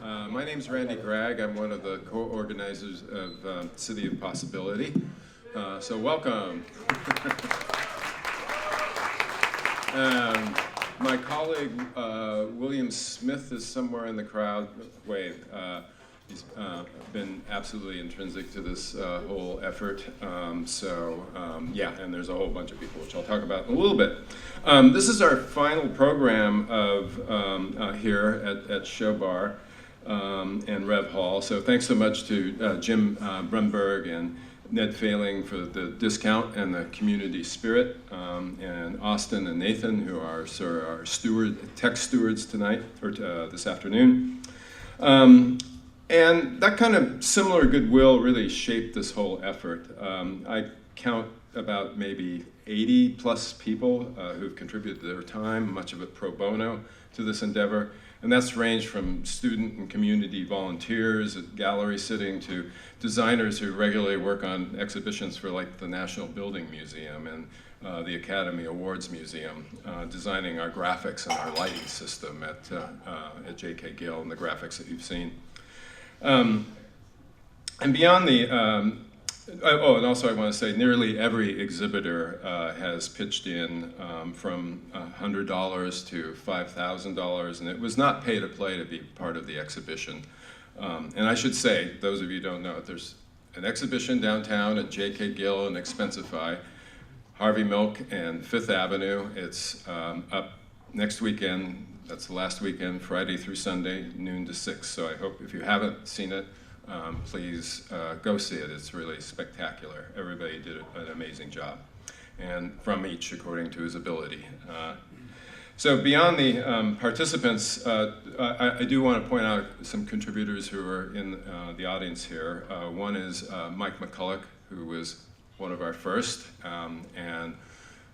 My name's Randy Gregg. I'm one of the co-organizers of City of Possibility. So welcome. My colleague, William Smith, is somewhere in the crowd. Wave. He's been absolutely intrinsic to this whole effort. Yeah, and there's a whole bunch of people, which I'll talk about in a little bit. This is our final program of here at Show Bar and Rev Hall. So thanks so much to Jim Brumberg and Ned Failing for the discount and the community spirit, and Austin and Nathan, who are our tech stewards tonight, or this afternoon. And that kind of similar goodwill really shaped this whole effort. I count about maybe 80 plus people who've contributed their time, much of it pro bono, to this endeavor. And that's ranged from student and community volunteers at gallery sitting to designers who regularly work on exhibitions for like the National Building Museum and the Academy Awards Museum, designing our graphics and our lighting system at J.K. Gill and the graphics that you've seen. And beyond the, and also I want to say nearly every exhibitor has pitched in from $100 to $5,000, and it was not pay to play to be part of the exhibition. And I should say, those of you who don't know it, there's an exhibition downtown at J.K. Gill and Expensify, Harvey Milk and Fifth Avenue. It's up next weekend. That's the last weekend, Friday through Sunday, noon to 6. So I hope if you haven't seen it, please go see it. It's really spectacular. Everybody did an amazing job, and from each according to his ability. So beyond the participants, I do want to point out some contributors who are in the audience here. One is Mike McCulloch, who was one of our first, and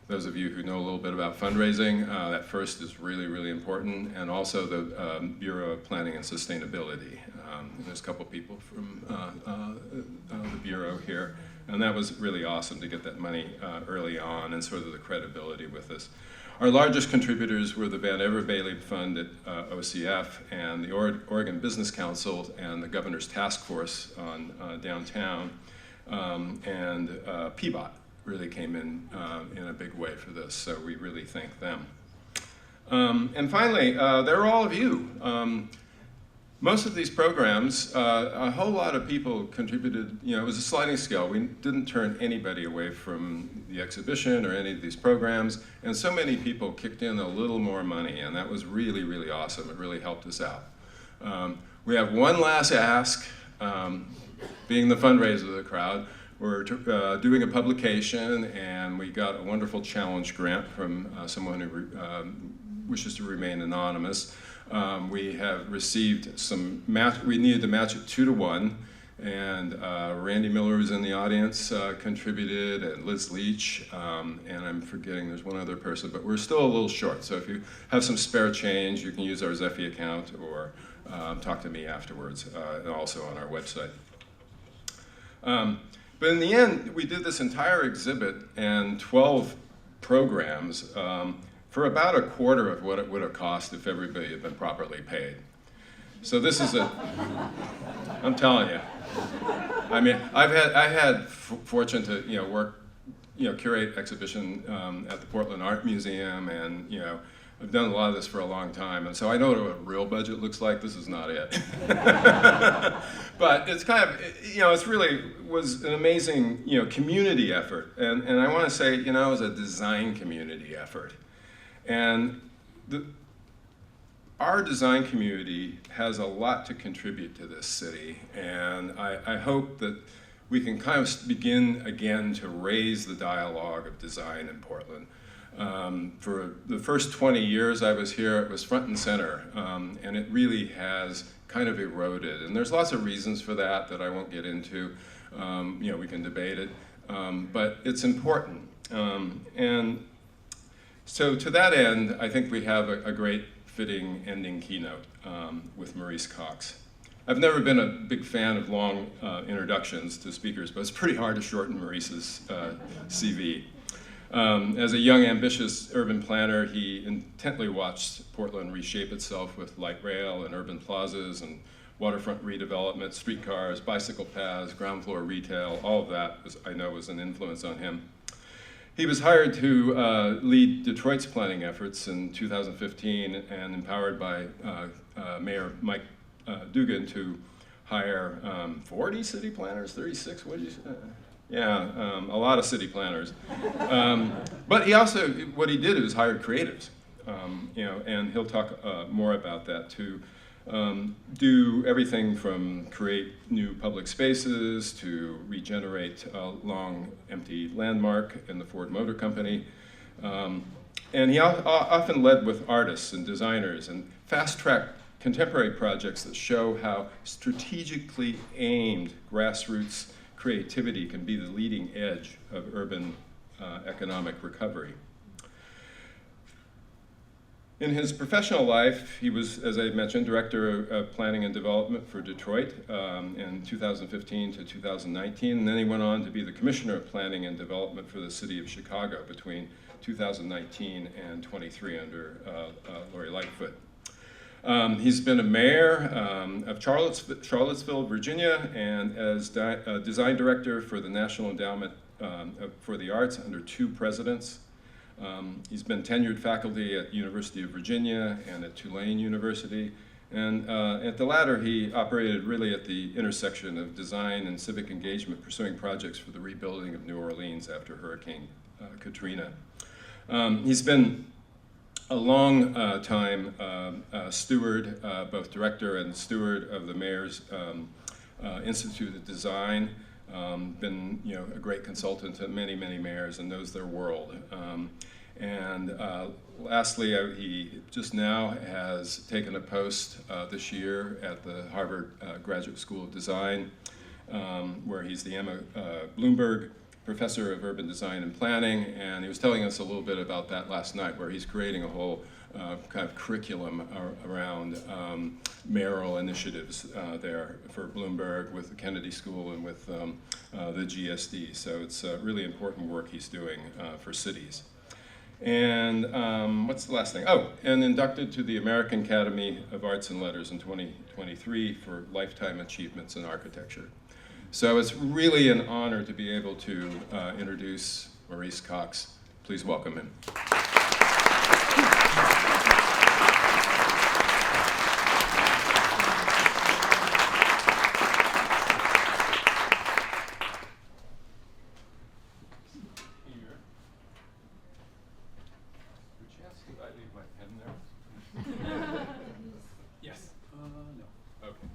those of you who know a little bit about fundraising, that first is really, really important, and also the Bureau of Planning and Sustainability. There's a couple people from the Bureau here, and that was really awesome to get that money early on and sort of the credibility with this. Our largest contributors were the Van Everbailey Fund at OCF and the Oregon Business Council and the Governor's Task Force on downtown, and PBOT really came in a big way for this, so we really thank them. And finally, there are all of you. Most of these programs, a whole lot of people contributed. You know, it was a sliding scale. We didn't turn anybody away from the exhibition or any of these programs, and so many people kicked in a little more money, and that was really, really awesome. It really helped us out. We have one last ask, being the fundraiser of the crowd. We're doing a publication, and we got a wonderful challenge grant from someone who wishes to remain anonymous. We have received some we needed to match it 2-to-1, and Randy Miller, who's in the audience, contributed, and Liz Leach, and I'm forgetting there's one other person, but we're still a little short. So if you have some spare change, you can use our Zephy account or talk to me afterwards, and also on our website. But in the end, we did this entire exhibit and 12 programs for about a quarter of what it would have cost if everybody had been properly paid. So this is I'm telling you. I mean, I had fortune to work, curate exhibition at the Portland Art Museum, and I've done a lot of this for a long time, and so I know what a real budget looks like. This is not it. But it's kind of, it's really was an amazing, community effort. And I want to say, it was a design community effort. And our design community has a lot to contribute to this city. And I hope that we can kind of begin again to raise the dialogue of design in Portland. For the first 20 years I was here, it was front and center, and it really has kind of eroded. And there's lots of reasons for that I won't get into. We can debate it, but it's important. And so to that end, I think we have a great fitting ending keynote with Maurice Cox. I've never been a big fan of long introductions to speakers, but it's pretty hard to shorten Maurice's CV. As a young, ambitious urban planner, he intently watched Portland reshape itself with light rail and urban plazas and waterfront redevelopment, streetcars, bicycle paths, ground floor retail. All of that, I know, was an influence on him. He was hired to lead Detroit's planning efforts in 2015 and empowered by Mayor Mike Duggan to hire 40 city planners, 36, what did you say? Yeah, a lot of city planners. But he also, what he did was hired creatives, and he'll talk more about that too. Do everything from create new public spaces to regenerate a long empty landmark in the Ford Motor Company. And he often led with artists and designers and fast-track contemporary projects that show how strategically aimed grassroots creativity can be the leading edge of urban economic recovery. In his professional life, he was, as I mentioned, Director of Planning and Development for Detroit in 2015 to 2019, and then he went on to be the Commissioner of Planning and Development for the City of Chicago between 2019 and 23 under Lori Lightfoot. He's been a mayor of Charlottesville, Virginia, and as design director for the National Endowment for the Arts under 2 presidents. He's been tenured faculty at University of Virginia and at Tulane University. And at the latter, he operated really at the intersection of design and civic engagement, pursuing projects for the rebuilding of New Orleans after Hurricane Katrina. He's been a long time steward, both director and steward of the Mayor's Institute of Design. Been a great consultant to many, many mayors and knows their world. Lastly, he just now has taken a post this year at the Harvard Graduate School of Design, where he's the Emma Bloomberg Professor of Urban Design and Planning, and he was telling us a little bit about that last night, where he's creating a whole kind of curriculum around mayoral initiatives there for Bloomberg with the Kennedy School and with the GSD. So it's really important work he's doing for cities. And what's the last thing? Oh, and inducted to the American Academy of Arts and Letters in 2023 for lifetime achievements in architecture. So it's really an honor to be able to introduce Maurice Cox. Please welcome him. Yes. No. Okay.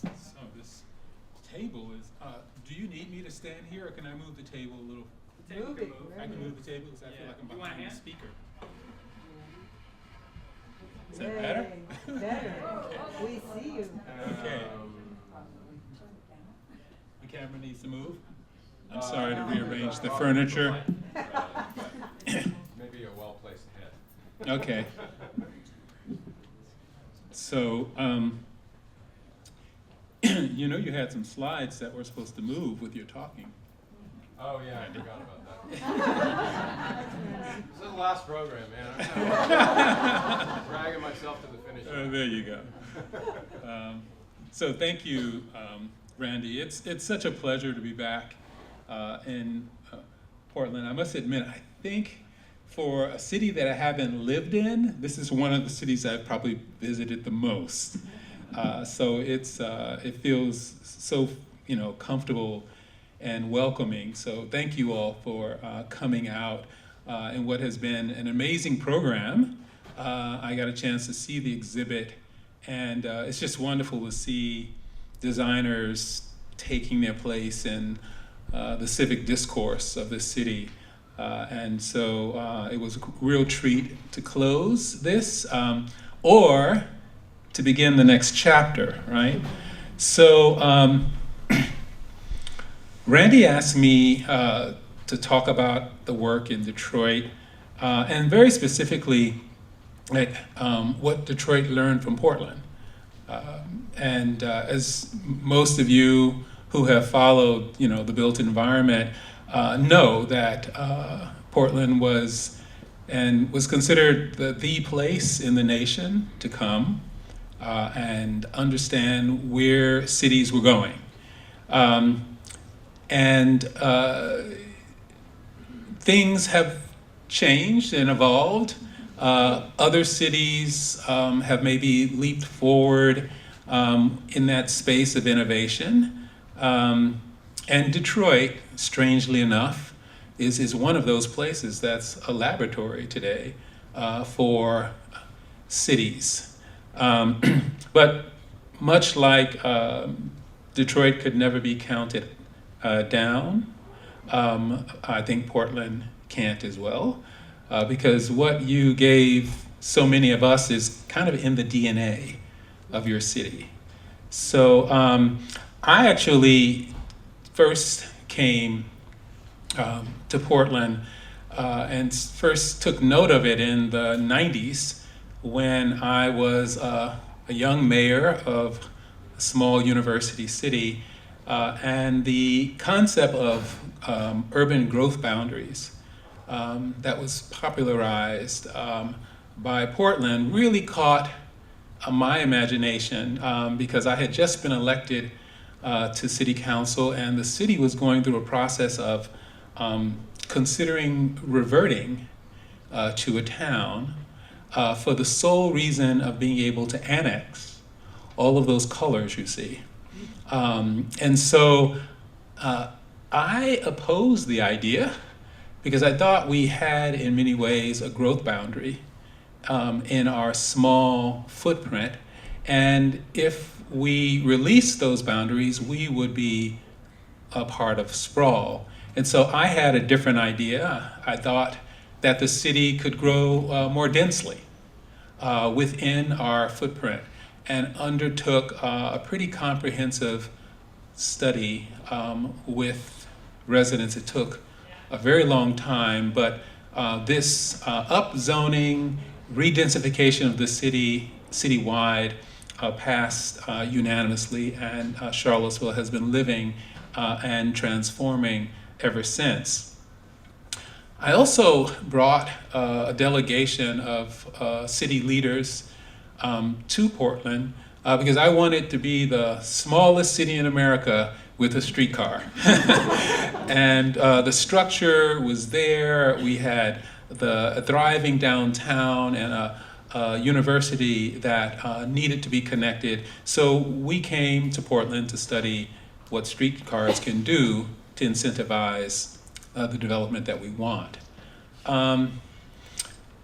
So this table is, do you need me to stand here or can I move the table a little? Move it. I can move the table because I feel like I'm behind the speaker. Is that better? Better. We see you. Okay. The camera needs to move. I'm sorry to rearrange the furniture. Maybe a well-placed head. Okay. So, you had some slides that were supposed to move with your talking. Oh yeah, I forgot about that. This is the last program, man. I'm dragging myself to the finish line. There you go. So thank you, Randy. It's such a pleasure to be back in Portland. I must admit, I think for a city that I haven't lived in, this is one of the cities I've probably visited the most. So it feels so comfortable and welcoming. So thank you all for coming out in what has been an amazing program. I got a chance to see the exhibit, and it's just wonderful to see designers taking their place in the civic discourse of the city. And so it was a real treat to close this, or to begin the next chapter, right? So Randy asked me to talk about the work in Detroit, and very specifically, what Detroit learned from Portland. And as most of you who have followed, the built environment know that Portland was considered the place in the nation to come and understand where cities were going. And things have changed and evolved. Other cities have maybe leaped forward in that space of innovation. And Detroit, strangely enough, is one of those places that's a laboratory today for cities. But much like Detroit could never be counted down, I think Portland can't as well, because what you gave so many of us is kind of in the DNA of your city. So I actually first came to Portland and first took note of it in the 90s when I was a young mayor of a small university city, and the concept of urban growth boundaries that was popularized by Portland really caught my imagination because I had just been elected to city council, and the city was going through a process of considering reverting to a town for the sole reason of being able to annex all of those colors you see. And so I opposed the idea because I thought we had, in many ways, a growth boundary in our small footprint. And if we released those boundaries, we would be a part of sprawl. And so I had a different idea. I thought that the city could grow more densely within our footprint, and undertook a pretty comprehensive study with residents. It took a very long time, but this upzoning, redensification of the city, citywide, passed unanimously, and Charlottesville has been living and transforming ever since. I also brought a delegation of city leaders to Portland because I wanted to be the smallest city in America with a streetcar. And the structure was there. We had a thriving downtown and a university that needed to be connected. So we came to Portland to study what streetcars can do to incentivize the development that we want. I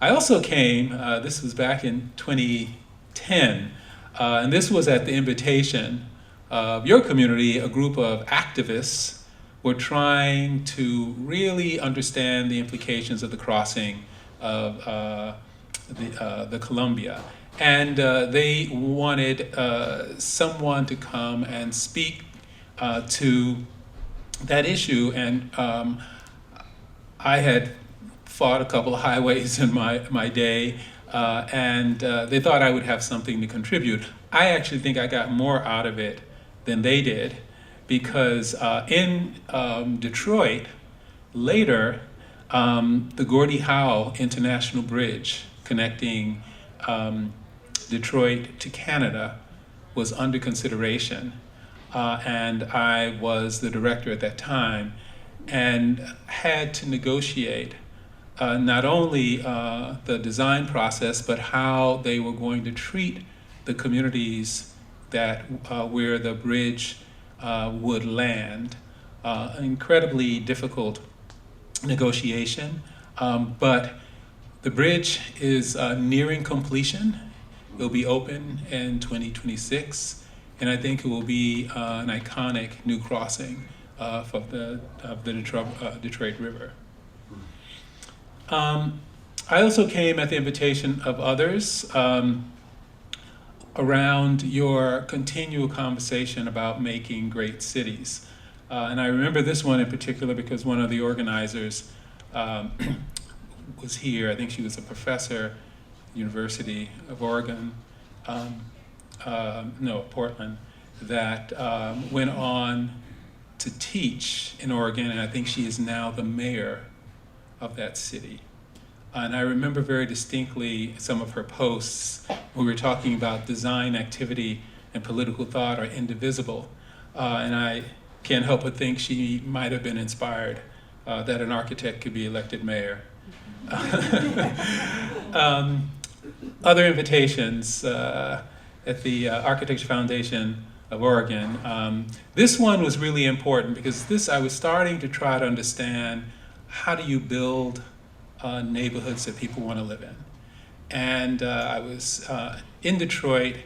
also came, this was back in 2010, and this was at the invitation of your community. A group of activists were trying to really understand the implications of the crossing of the Columbia. And they wanted someone to come and speak to that issue. And I had fought a couple of highways in my day, and they thought I would have something to contribute. I actually think I got more out of it than they did, because in Detroit, later, the Gordie Howe International Bridge connecting Detroit to Canada was under consideration, and I was the director at that time, and had to negotiate not only the design process, but how they were going to treat the communities that where the bridge would land. An incredibly difficult negotiation, but the bridge is nearing completion. It'll be open in 2026, and I think it will be an iconic new crossing of the Detroit River. I also came at the invitation of others around your continual conversation about making great cities. And I remember this one in particular because one of the organizers was here. I think she was a professor, University of Oregon, Portland, that went on to teach in Oregon, and I think she is now the mayor of that city. And I remember very distinctly some of her posts. We were talking about design, activity, and political thought are indivisible. And I can't help but think she might have been inspired that an architect could be elected mayor. Other invitations at the Architecture Foundation of Oregon. This one was really important because I was starting to try to understand, how do you build neighborhoods that people want to live in? And I was in Detroit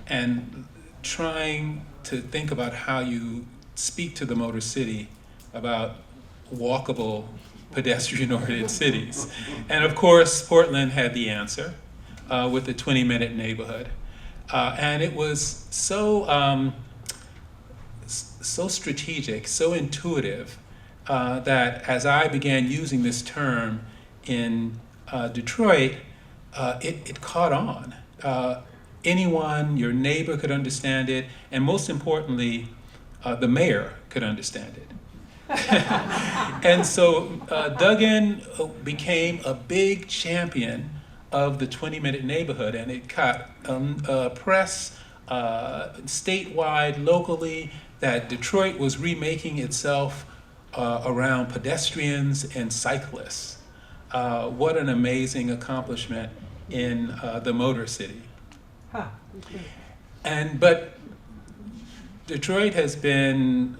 and trying to think about how you speak to the Motor City about walkable, pedestrian-oriented cities. And of course, Portland had the answer with the 20-minute neighborhood. And it was so strategic, so intuitive, that as I began using this term in Detroit, it caught on. Anyone, your neighbor could understand it, and most importantly, the mayor could understand it. And so Duggan became a big champion of the 20-minute neighborhood, and it caught press statewide, locally, that Detroit was remaking itself around pedestrians and cyclists. What an amazing accomplishment in the Motor City. Huh. But Detroit has been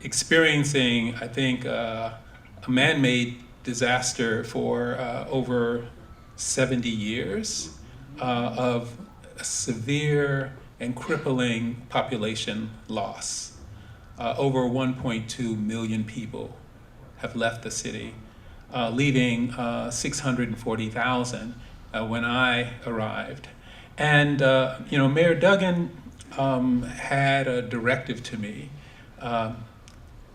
experiencing, I think, a man-made disaster for over 70 years of severe and crippling population loss. Over 1.2 million people have left the city, leaving 640,000 when I arrived. And Mayor Duggan had a directive to me.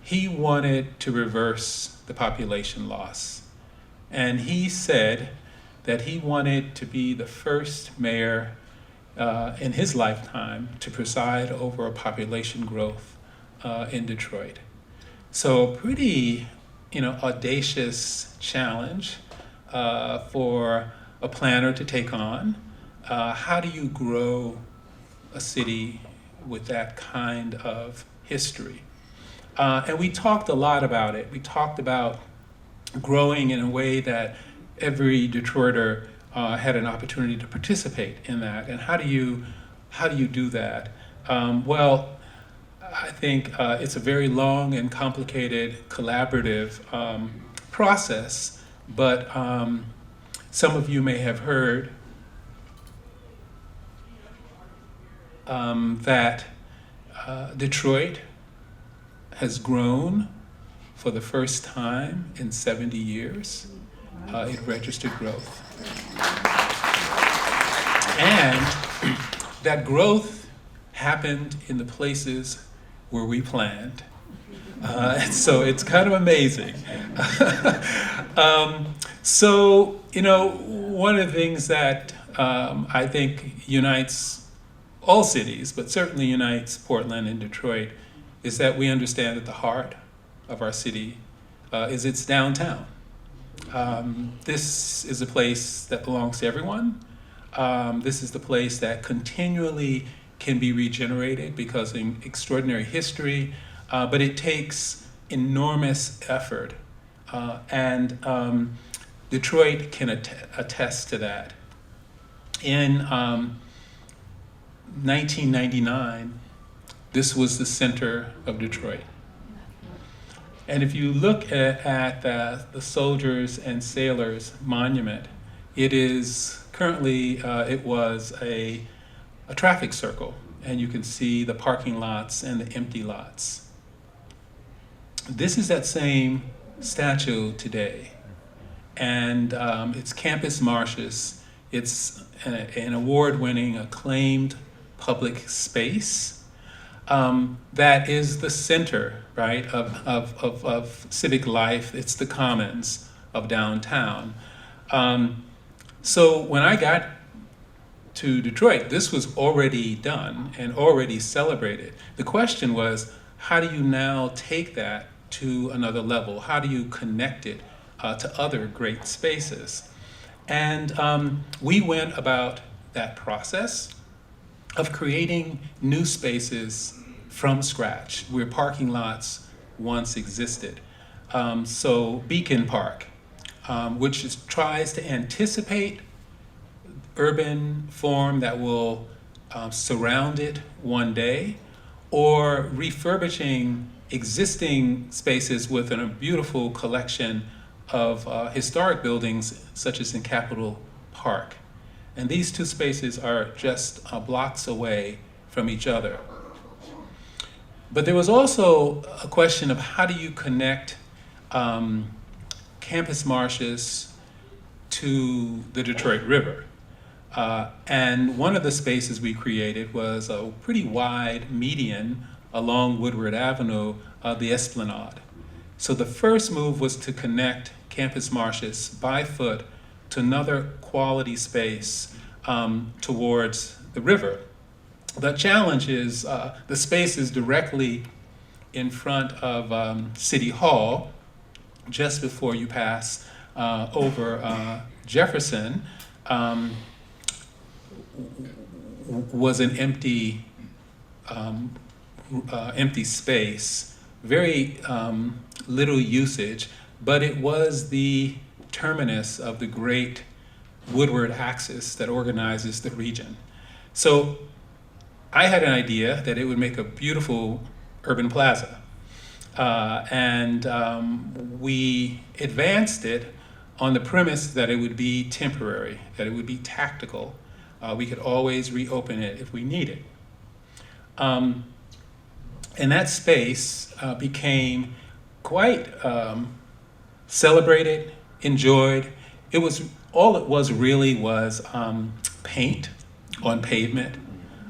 He wanted to reverse the population loss. And he said that he wanted to be the first mayor in his lifetime to preside over a population growth in Detroit. So pretty, audacious challenge for a planner to take on. How do you grow a city with that kind of history? And we talked a lot about it. We talked about growing in a way that every Detroiter had an opportunity to participate in that. And how do you do that? Well, I think it's a very long and complicated collaborative process, but some of you may have heard that Detroit has grown for the first time in 70 years. It registered growth. And that growth happened in the places where we planned. So it's kind of amazing. One of the things that I think unites all cities, but certainly unites Portland and Detroit, is that we understand that the heart of our city is its downtown. This is a place that belongs to everyone. This is the place that continually can be regenerated because of extraordinary history, but it takes enormous effort. And Detroit can attest to that. In 1999, this was the center of Detroit. And if you look at the Soldiers and Sailors Monument, it is currently, it was a traffic circle, and you can see the parking lots and the empty lots. This is that same statue today, and it's Campus Martius. It's an award-winning, acclaimed public space that is the center, right, of civic life. It's the commons of downtown. So when I got to Detroit, this was already done and already celebrated. The question was, how do you now take that to another level? How do you connect it to other great spaces? And we went about that process of creating new spaces from scratch, where parking lots once existed. So Beacon Park, which tries to anticipate urban form that will surround it one day, or refurbishing existing spaces with a beautiful collection of historic buildings, such as in Capitol Park. And these two spaces are just blocks away from each other. But there was also a question of how do you connect campus marshes to the Detroit River. And one of the spaces we created was a pretty wide median along Woodward Avenue, the Esplanade. So the first move was to connect campus marshes by foot to another quality space towards the river. The challenge is the space is directly in front of City Hall, just before you pass over Jefferson. Was an empty space, very little usage, but it was the terminus of the great Woodward axis that organizes the region. So I had an idea that it would make a beautiful urban plaza. And we advanced it on the premise that it would be temporary, that it would be tactical. We could always reopen it if we needed. And that space became quite celebrated, enjoyed. All it was really was paint on pavement,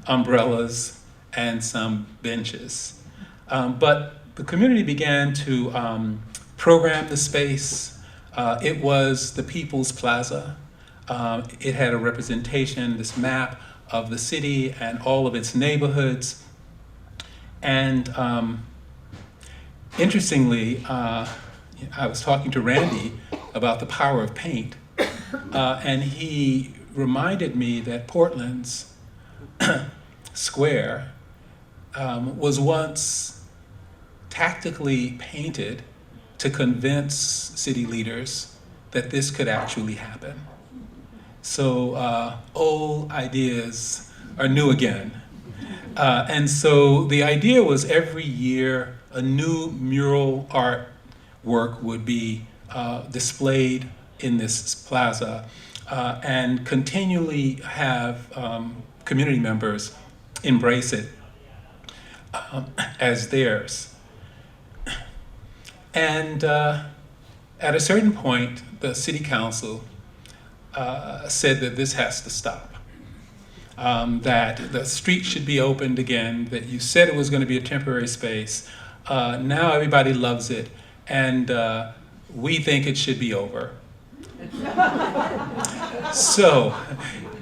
umbrellas, and some benches. But the community began to program the space. It was the People's Plaza. It had a representation, this map of the city and all of its neighborhoods. And interestingly, I was talking to Randy about the power of paint, and he reminded me that Portland's square was once tactically painted to convince city leaders that this could actually happen. So old ideas are new again. And so the idea was every year a new mural art work would be displayed in this plaza and continually have community members embrace it as theirs. And at a certain point, the city council said that this has to stop. That the street should be opened again, that you said it was going to be a temporary space. Now everybody loves it, and we think it should be over. So,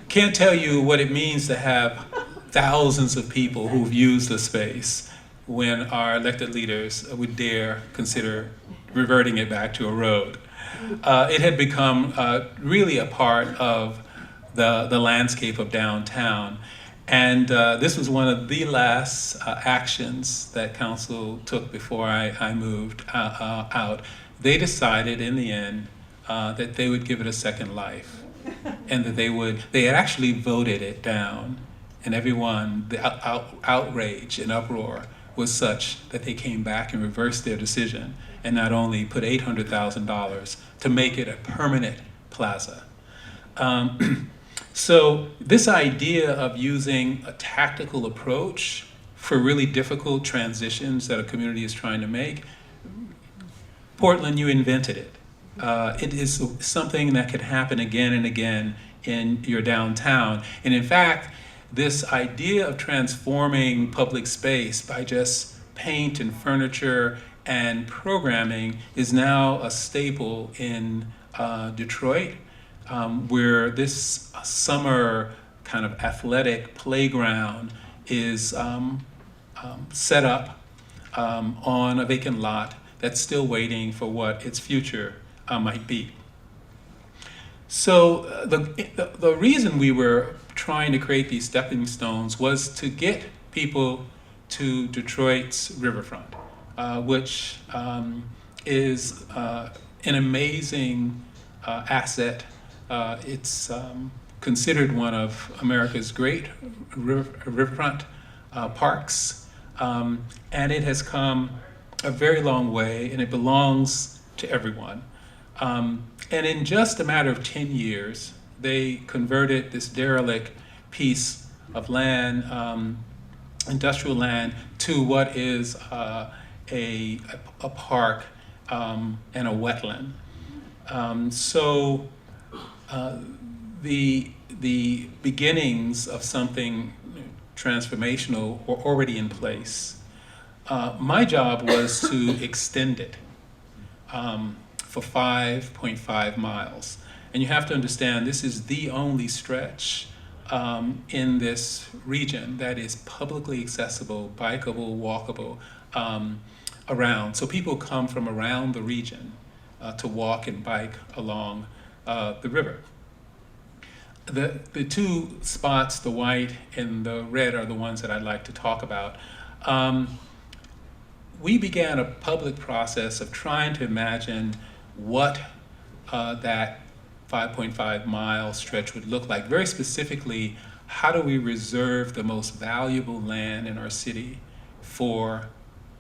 can't tell you what it means to have thousands of people who've used the space when our elected leaders would dare consider reverting it back to a road. It had become really a part of the landscape of downtown. And this was one of the last actions that council took before I moved out. They decided in the end that they would give it a second life, and that they had actually voted it down, and everyone, the outrage and uproar was such that they came back and reversed their decision and not only put $800,000 to make it a permanent plaza. So this idea of using a tactical approach for really difficult transitions that a community is trying to make, Portland, you invented it. It is something that can happen again and again in your downtown. And in fact, this idea of transforming public space by just paint and furniture and programming is now a staple in Detroit, where this summer kind of athletic playground is set up on a vacant lot that's still waiting for what its future might be. So the reason we were trying to create these stepping stones was to get people to Detroit's riverfront, which is an amazing asset. It's considered one of America's great riverfront parks, and it has come a very long way, and it belongs to everyone. And in just a matter of 10 years, they converted this derelict piece of land, industrial land, to what is a park and a wetland. So the beginnings of something transformational were already in place. My job was to extend it for 5.5 miles. And you have to understand, this is the only stretch in this region that is publicly accessible, bikeable, walkable, around. So people come from around the region to walk and bike along the river. The two spots, the white and the red, are the ones that I'd like to talk about. We began a public process of trying to imagine what that 5.5 mile stretch would look like. Very specifically, how do we reserve the most valuable land in our city for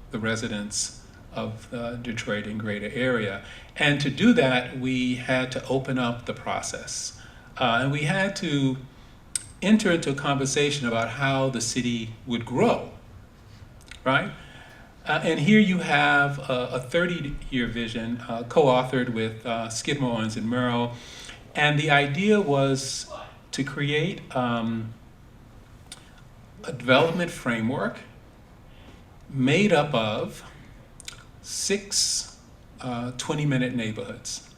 the residents of the Detroit and greater area? And to do that, we had to open up the process. And we had to enter into a conversation about how the city would grow, right? And here you have a 30-year vision co-authored with Skidmore, Owens, and Merrill. And the idea was to create a development framework made up of 6 20-minute neighborhoods,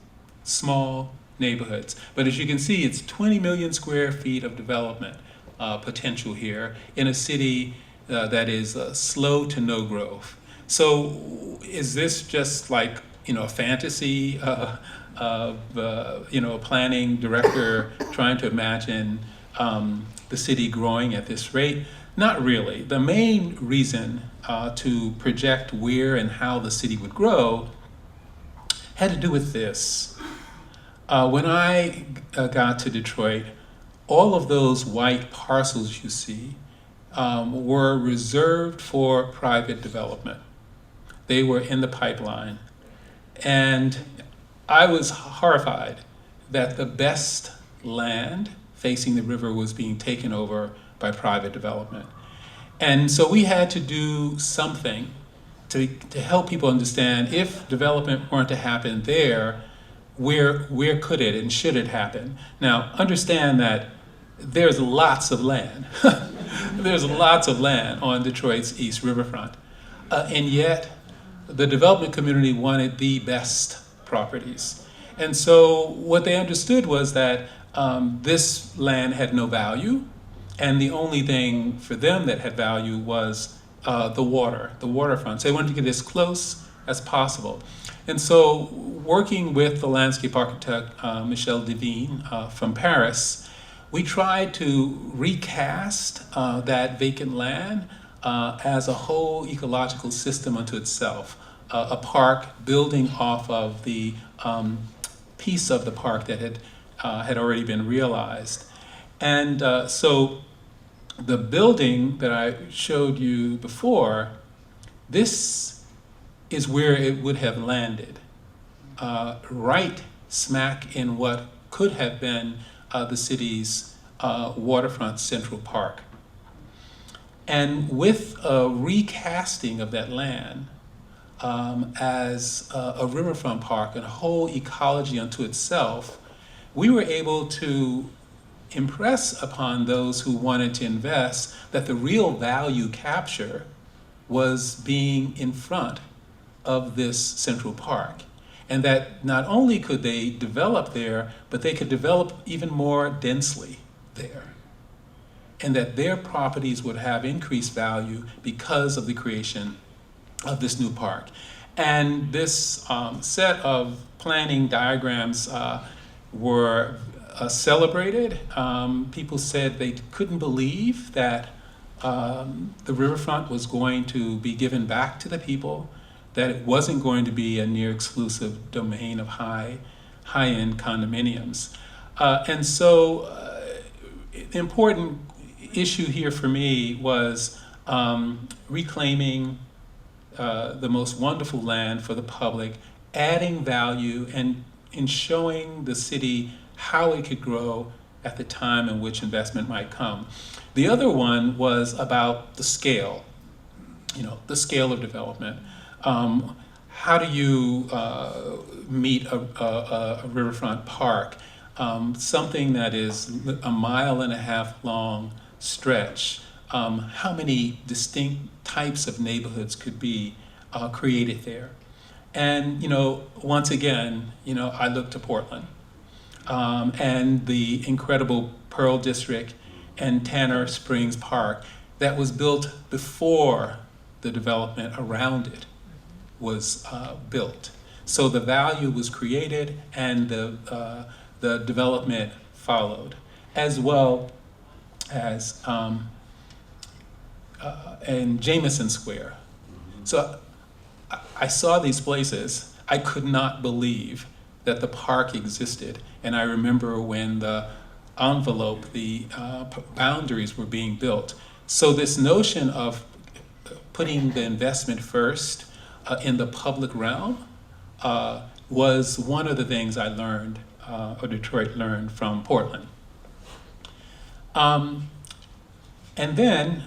small neighborhoods. But as you can see, it's 20 million square feet of development potential here in a city that is slow to no growth. So is this just like, a fantasy of, a planning director trying to imagine the city growing at this rate? Not really. The main reason to project where and how the city would grow had to do with this. When I got to Detroit, all of those white parcels you see were reserved for private development. They were in the pipeline. And I was horrified that the best land facing the river was being taken over by private development. And so we had to do something to help people understand, if development weren't to happen there, where could it and should it happen? Now, understand that there's lots of land. There's lots of land on Detroit's East Riverfront. And yet, the development community wanted the best properties. And so what they understood was that this land had no value, and the only thing for them that had value was the waterfront. So they wanted to get as close as possible. And so working with the landscape architect, Michel Devine from Paris, we tried to recast that vacant land as a whole ecological system unto itself, a park building off of the piece of the park that had already been realized. And so the building that I showed you before, this is where it would have landed, right smack in what could have been the city's waterfront Central Park. And with a recasting of that land as a riverfront park and a whole ecology unto itself, we were able to impress upon those who wanted to invest that the real value capture was being in front of this Central Park. And that not only could they develop there, but they could develop even more densely there. And that their properties would have increased value because of the creation of this new park. And this set of planning diagrams were celebrated. People said they couldn't believe that the riverfront was going to be given back to the people, that it wasn't going to be a near exclusive domain of high-end condominiums. And so the important issue here for me was reclaiming the most wonderful land for the public, adding value and showing the city how it could grow at the time in which investment might come. The other one was about the scale, the scale of development. How do you meet a riverfront park? Something that is a 1.5 mile long stretch. How many distinct types of neighborhoods could be created there? And once again, I look to Portland and the incredible Pearl District and Tanner Springs Park that was built before the development around it was built. So the value was created and the development followed, as well as in Jameson Square. So I saw these places. I could not believe that the park existed. And I remember when the envelope, the boundaries were being built. So this notion of putting the investment first in the public realm was one of the things I learned, or Detroit learned from Portland. And then,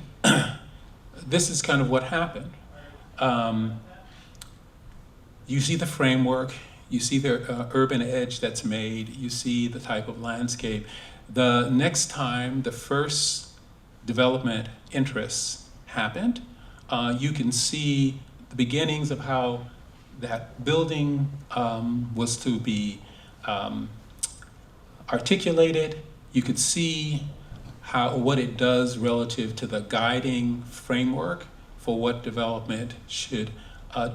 this is kind of what happened. You see the framework, you see the urban edge that's made, you see the type of landscape. The next time the first development interests happened, you can see the beginnings of how that building was to be articulated. You could see what it does relative to the guiding framework for what development should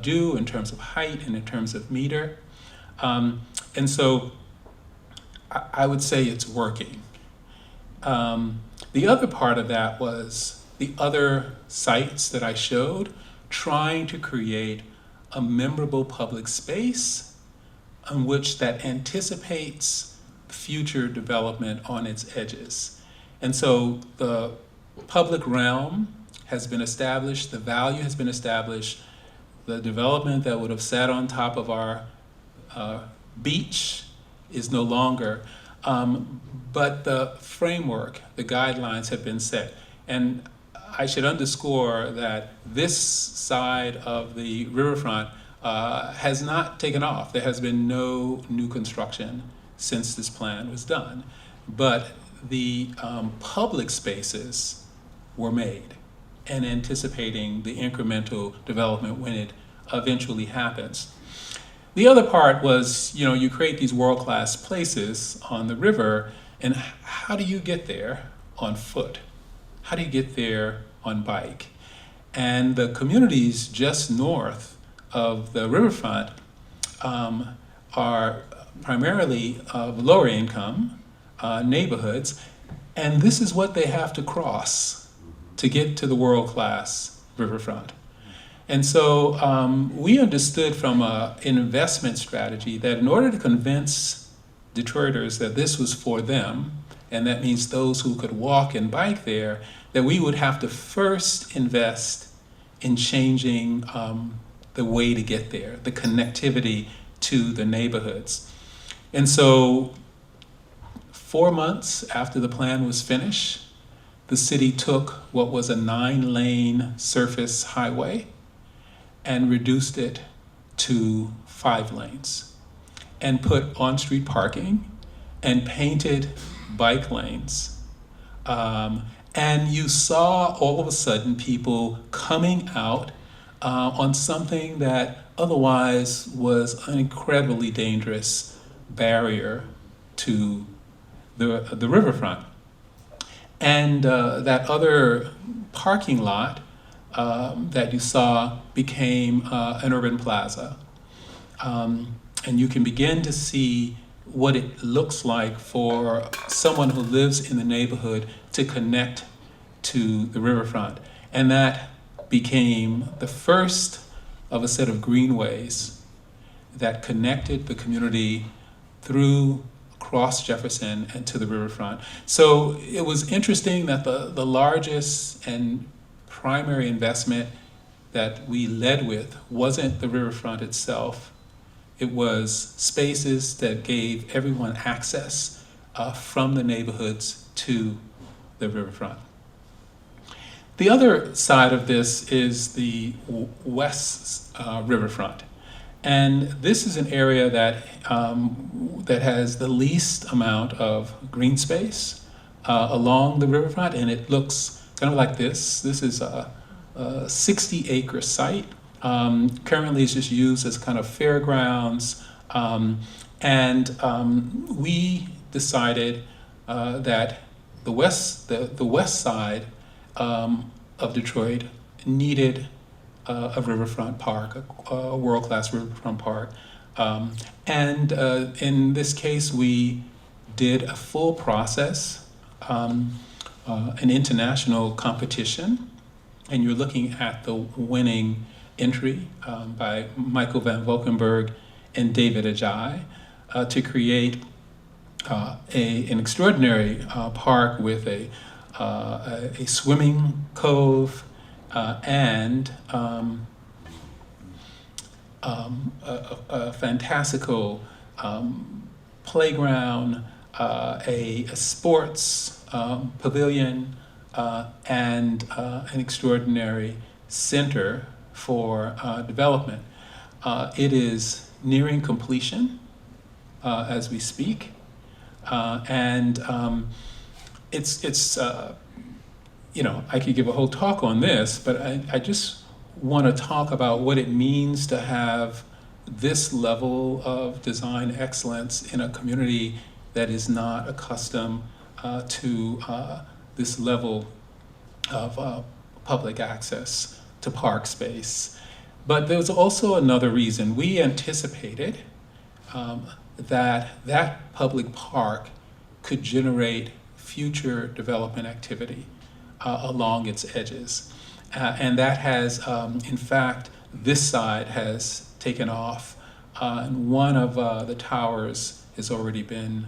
do in terms of height and in terms of meter. And so I would say it's working. The other part of that was the other sites that I showed, trying to create a memorable public space in which that anticipates future development on its edges. And so the public realm has been established, the value has been established, the development that would have sat on top of our beach is no longer, but the framework, the guidelines have been set. And I should underscore that this side of the riverfront has not taken off. There has been no new construction since this plan was done. But the public spaces were made and anticipating the incremental development when it eventually happens. The other part was, you create these world-class places on the river, and how do you get there on foot? How do you get there on bike? And the communities just north of the riverfront are primarily of lower income neighborhoods, and this is what they have to cross to get to the world-class riverfront. And so we understood from an investment strategy that in order to convince Detroiters that this was for them, and that means those who could walk and bike there, that we would have to first invest in changing the way to get there, the connectivity to the neighborhoods. And so 4 months after the plan was finished, the city took what was a 9-lane surface highway and reduced it to 5 lanes and put on-street parking and painted bike lanes. And you saw all of a sudden people coming out on something that otherwise was an incredibly dangerous barrier to the riverfront. And that other parking lot that you saw became an urban plaza. And you can begin to see what it looks like for someone who lives in the neighborhood to connect to the riverfront. And that became the first of a set of greenways that connected the community through across Jefferson and to the riverfront. So it was interesting that the largest and primary investment that we led with wasn't the riverfront itself. It was spaces that gave everyone access from the neighborhoods to the riverfront. The other side of this is the west riverfront. And this is an area that, that has the least amount of green space along the riverfront, and it looks kind of like this. This is a 60-acre site. Currently it's just used as kind of fairgrounds. We decided that the west side of Detroit needed a riverfront park, a world-class riverfront park. In this case, we did a full process, an international competition, and you're looking at the winning entry by Michael van Valkenburg and David Ajay to create an extraordinary park with a swimming cove and a fantastical playground, a sports pavilion, and an extraordinary center for development. It is nearing completion as we speak, and it's you know, I could give a whole talk on this, but I just want to talk about what it means to have this level of design excellence in a community that is not accustomed to this level of public access to park space. But there's also another reason. We anticipated that public park could generate future development activity along its edges. And that has, in fact, this side has taken off. And one of the towers has already been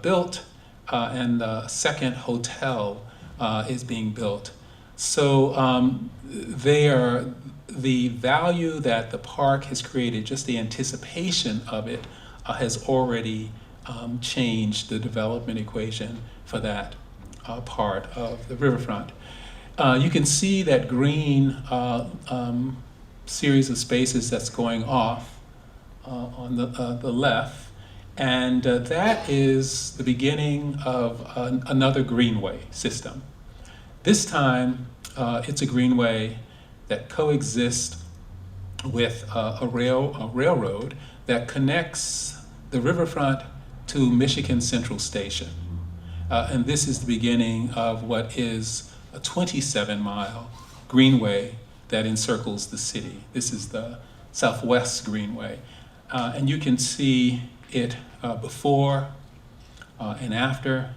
built, and the second hotel is being built. So the value that the park has created, just the anticipation of it, has already changed the development equation for that part of the riverfront. You can see that green series of spaces that's going off on the left, and that is the beginning of another greenway system. This time, it's a greenway that coexists with a railroad that connects the riverfront to Michigan Central Station. And this is the beginning of what is a 27-mile greenway that encircles the city. This is the Southwest Greenway. And you can see it before and after.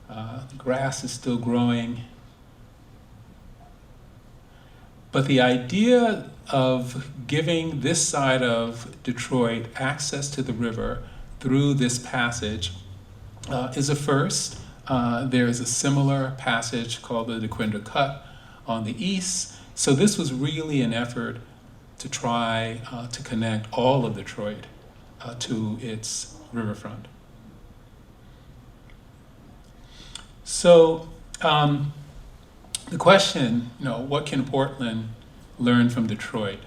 The grass is still growing. But the idea of giving this side of Detroit access to the river through this passage is a first. There is a similar passage called the DeQuinder Cut on the east. So this was really an effort to try to connect all of Detroit to its riverfront. So the question, you know, what can Portland learn from Detroit?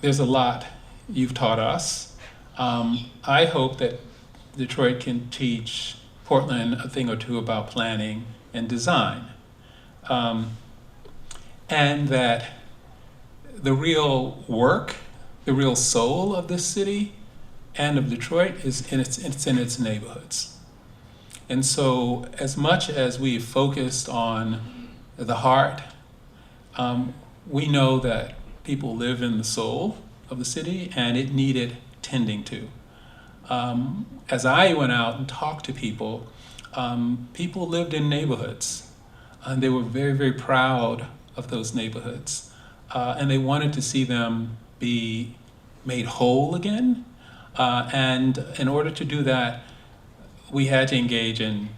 There's a lot you've taught us. I hope that Detroit can teach Portland a thing or two about planning and design. And that the real work, the real soul of this city and of Detroit is in its neighborhoods. And so as much as we've focused on the heart. We know that people live in the soul of the city, and it needed tending to. As I went out and talked to people, people lived in neighborhoods, and they were very, very proud of those neighborhoods, and they wanted to see them be made whole again. And in order to do that, we had to engage in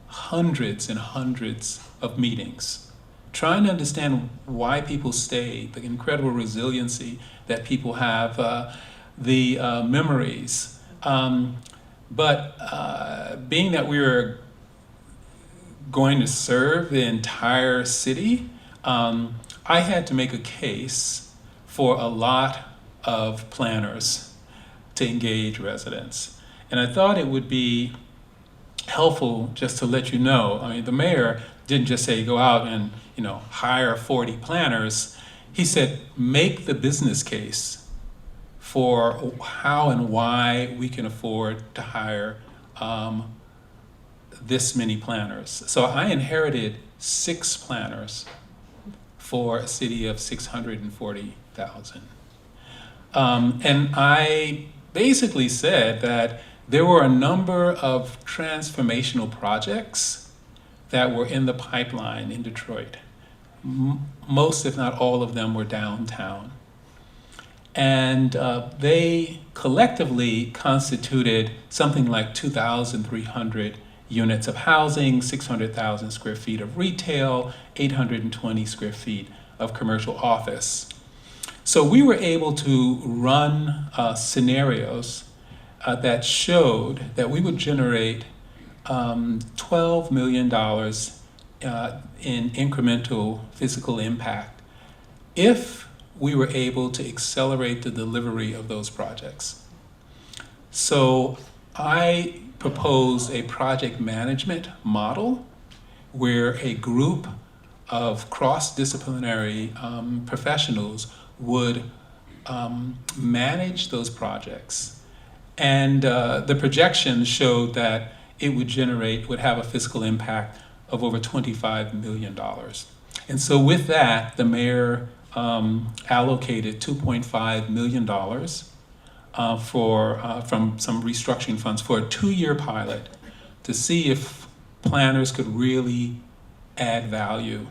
hundreds and hundreds of meetings, trying to understand why people stayed, the incredible resiliency that people have, the memories. But being that we were going to serve the entire city, I had to make a case for a lot of planners to engage residents. And I thought it would be helpful just to let you know. I mean, the mayor didn't just say go out and hire 40 planners. He said make the business case for how and why we can afford to hire this many planners. So I inherited 6 planners for a city of 640,000. And I basically said that there were a number of transformational projects that were in the pipeline in Detroit. Most, if not all of them, were downtown. And they collectively constituted something like 2,300 units of housing, 600,000 square feet of retail, 820 square feet of commercial office. So we were able to run scenarios that showed that we would generate $12 million in incremental physical impact if we were able to accelerate the delivery of those projects. So I proposed a project management model where a group of cross-disciplinary professionals would manage those projects. And the projections showed that it would have a fiscal impact of over $25 million. And so with that, the mayor allocated $2.5 million from some restructuring funds for a 2-year pilot to see if planners could really add value.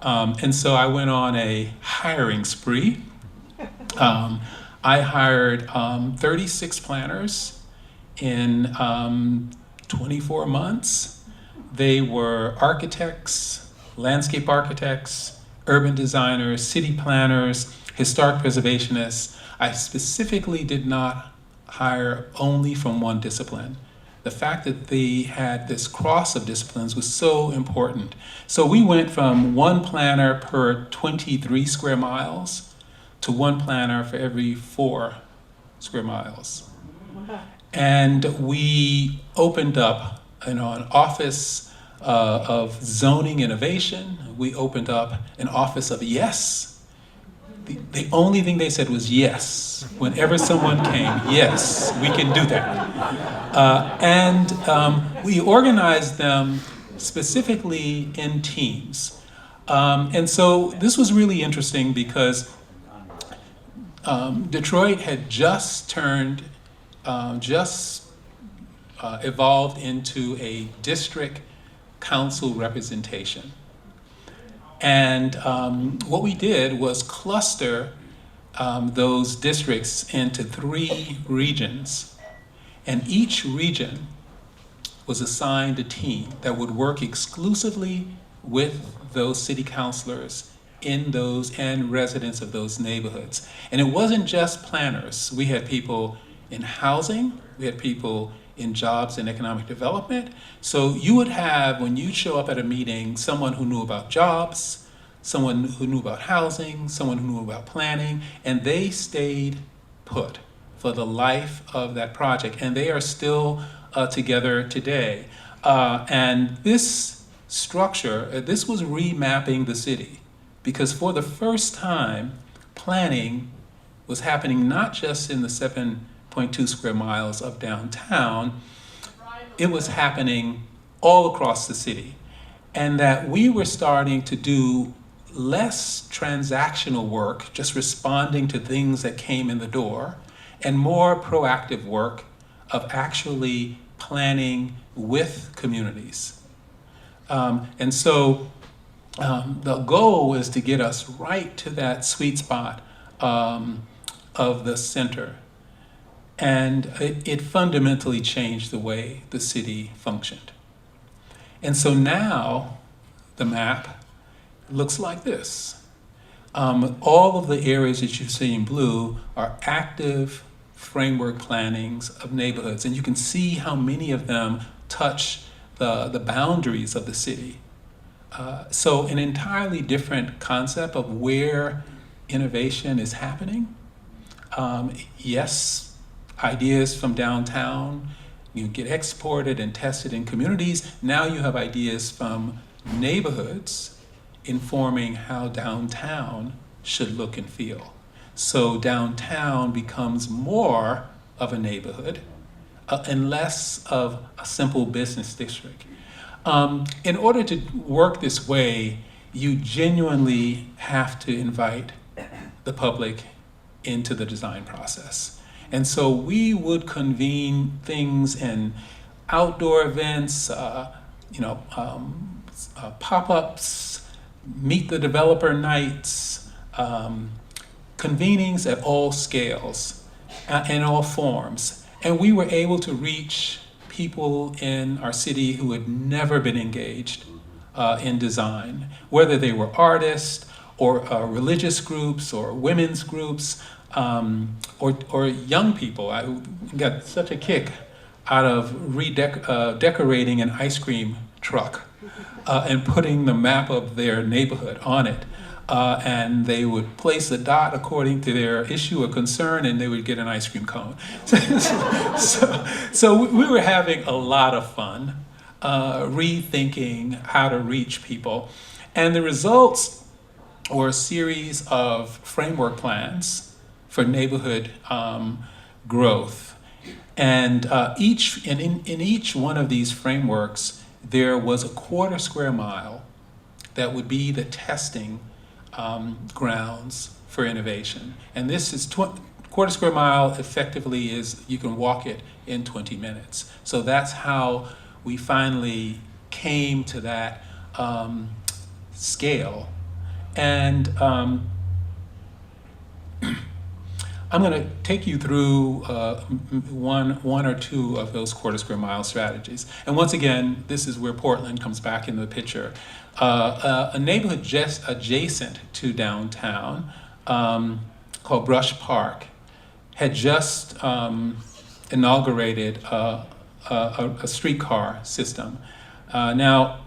And so I went on a hiring spree. I hired 36 planners in 24 months. They were architects, landscape architects, urban designers, city planners, historic preservationists. I specifically did not hire only from one discipline. The fact that they had this cross of disciplines was so important. So we went from one planner per 23 square miles to one planner for every 4 square miles. And we opened up an office of zoning innovation. We opened up an office of yes. The only thing they said was yes. Whenever someone came, yes, we can do that. And we organized them specifically in teams. And so this was really interesting because Detroit had just evolved into a district council representation. And what we did was cluster those districts into 3 regions. And each region was assigned a team that would work exclusively with those city councilors in those and residents of those neighborhoods. And it wasn't just planners. We had people in housing, we had people in jobs and economic development. So you would have, when you show up at a meeting, someone who knew about jobs, someone who knew about housing, someone who knew about planning, and they stayed put for the life of that project. And they are still together today. And this structure, this was remapping the city, because for the first time, planning was happening not just in the 7.2 square miles of downtown, it was happening all across the city. and that we were starting to do less transactional work, just responding to things that came in the door, and more proactive work of actually planning with communities. And so the goal is to get us right to that sweet spot of the center. And it fundamentally changed the way the city functioned. And so now the map looks like this. All of the areas that you see in blue are active framework plannings of neighborhoods. And you can see how many of them touch the boundaries of the city. So an entirely different concept of where innovation is happening. Yes, ideas from downtown, you get exported and tested in communities. Now you have ideas from neighborhoods informing how downtown should look and feel. So downtown becomes more of a neighborhood and less of a simple business district. In order to work this way, you genuinely have to invite the public into the design process. And so we would convene things in outdoor events, pop-ups, meet the developer nights, convenings at all scales, in all forms. And we were able to reach people in our city who had never been engaged in design, whether they were artists or religious groups or women's groups, or young people. I got such a kick out of decorating an ice cream truck and putting the map of their neighborhood on it. And they would place a dot according to their issue or concern, and they would get an ice cream cone. So we were having a lot of fun rethinking how to reach people. And the results were a series of framework plans for neighborhood growth. And in each one of these frameworks, there was a quarter square mile that would be the testing grounds for innovation. And this is quarter square mile effectively is you can walk it in 20 minutes. So that's how we finally came to that scale. And I'm going to take you through one or two of those quarter square mile strategies. And once again, this is where Portland comes back into the picture. A neighborhood just adjacent to downtown called Brush Park had just inaugurated a streetcar system. Now,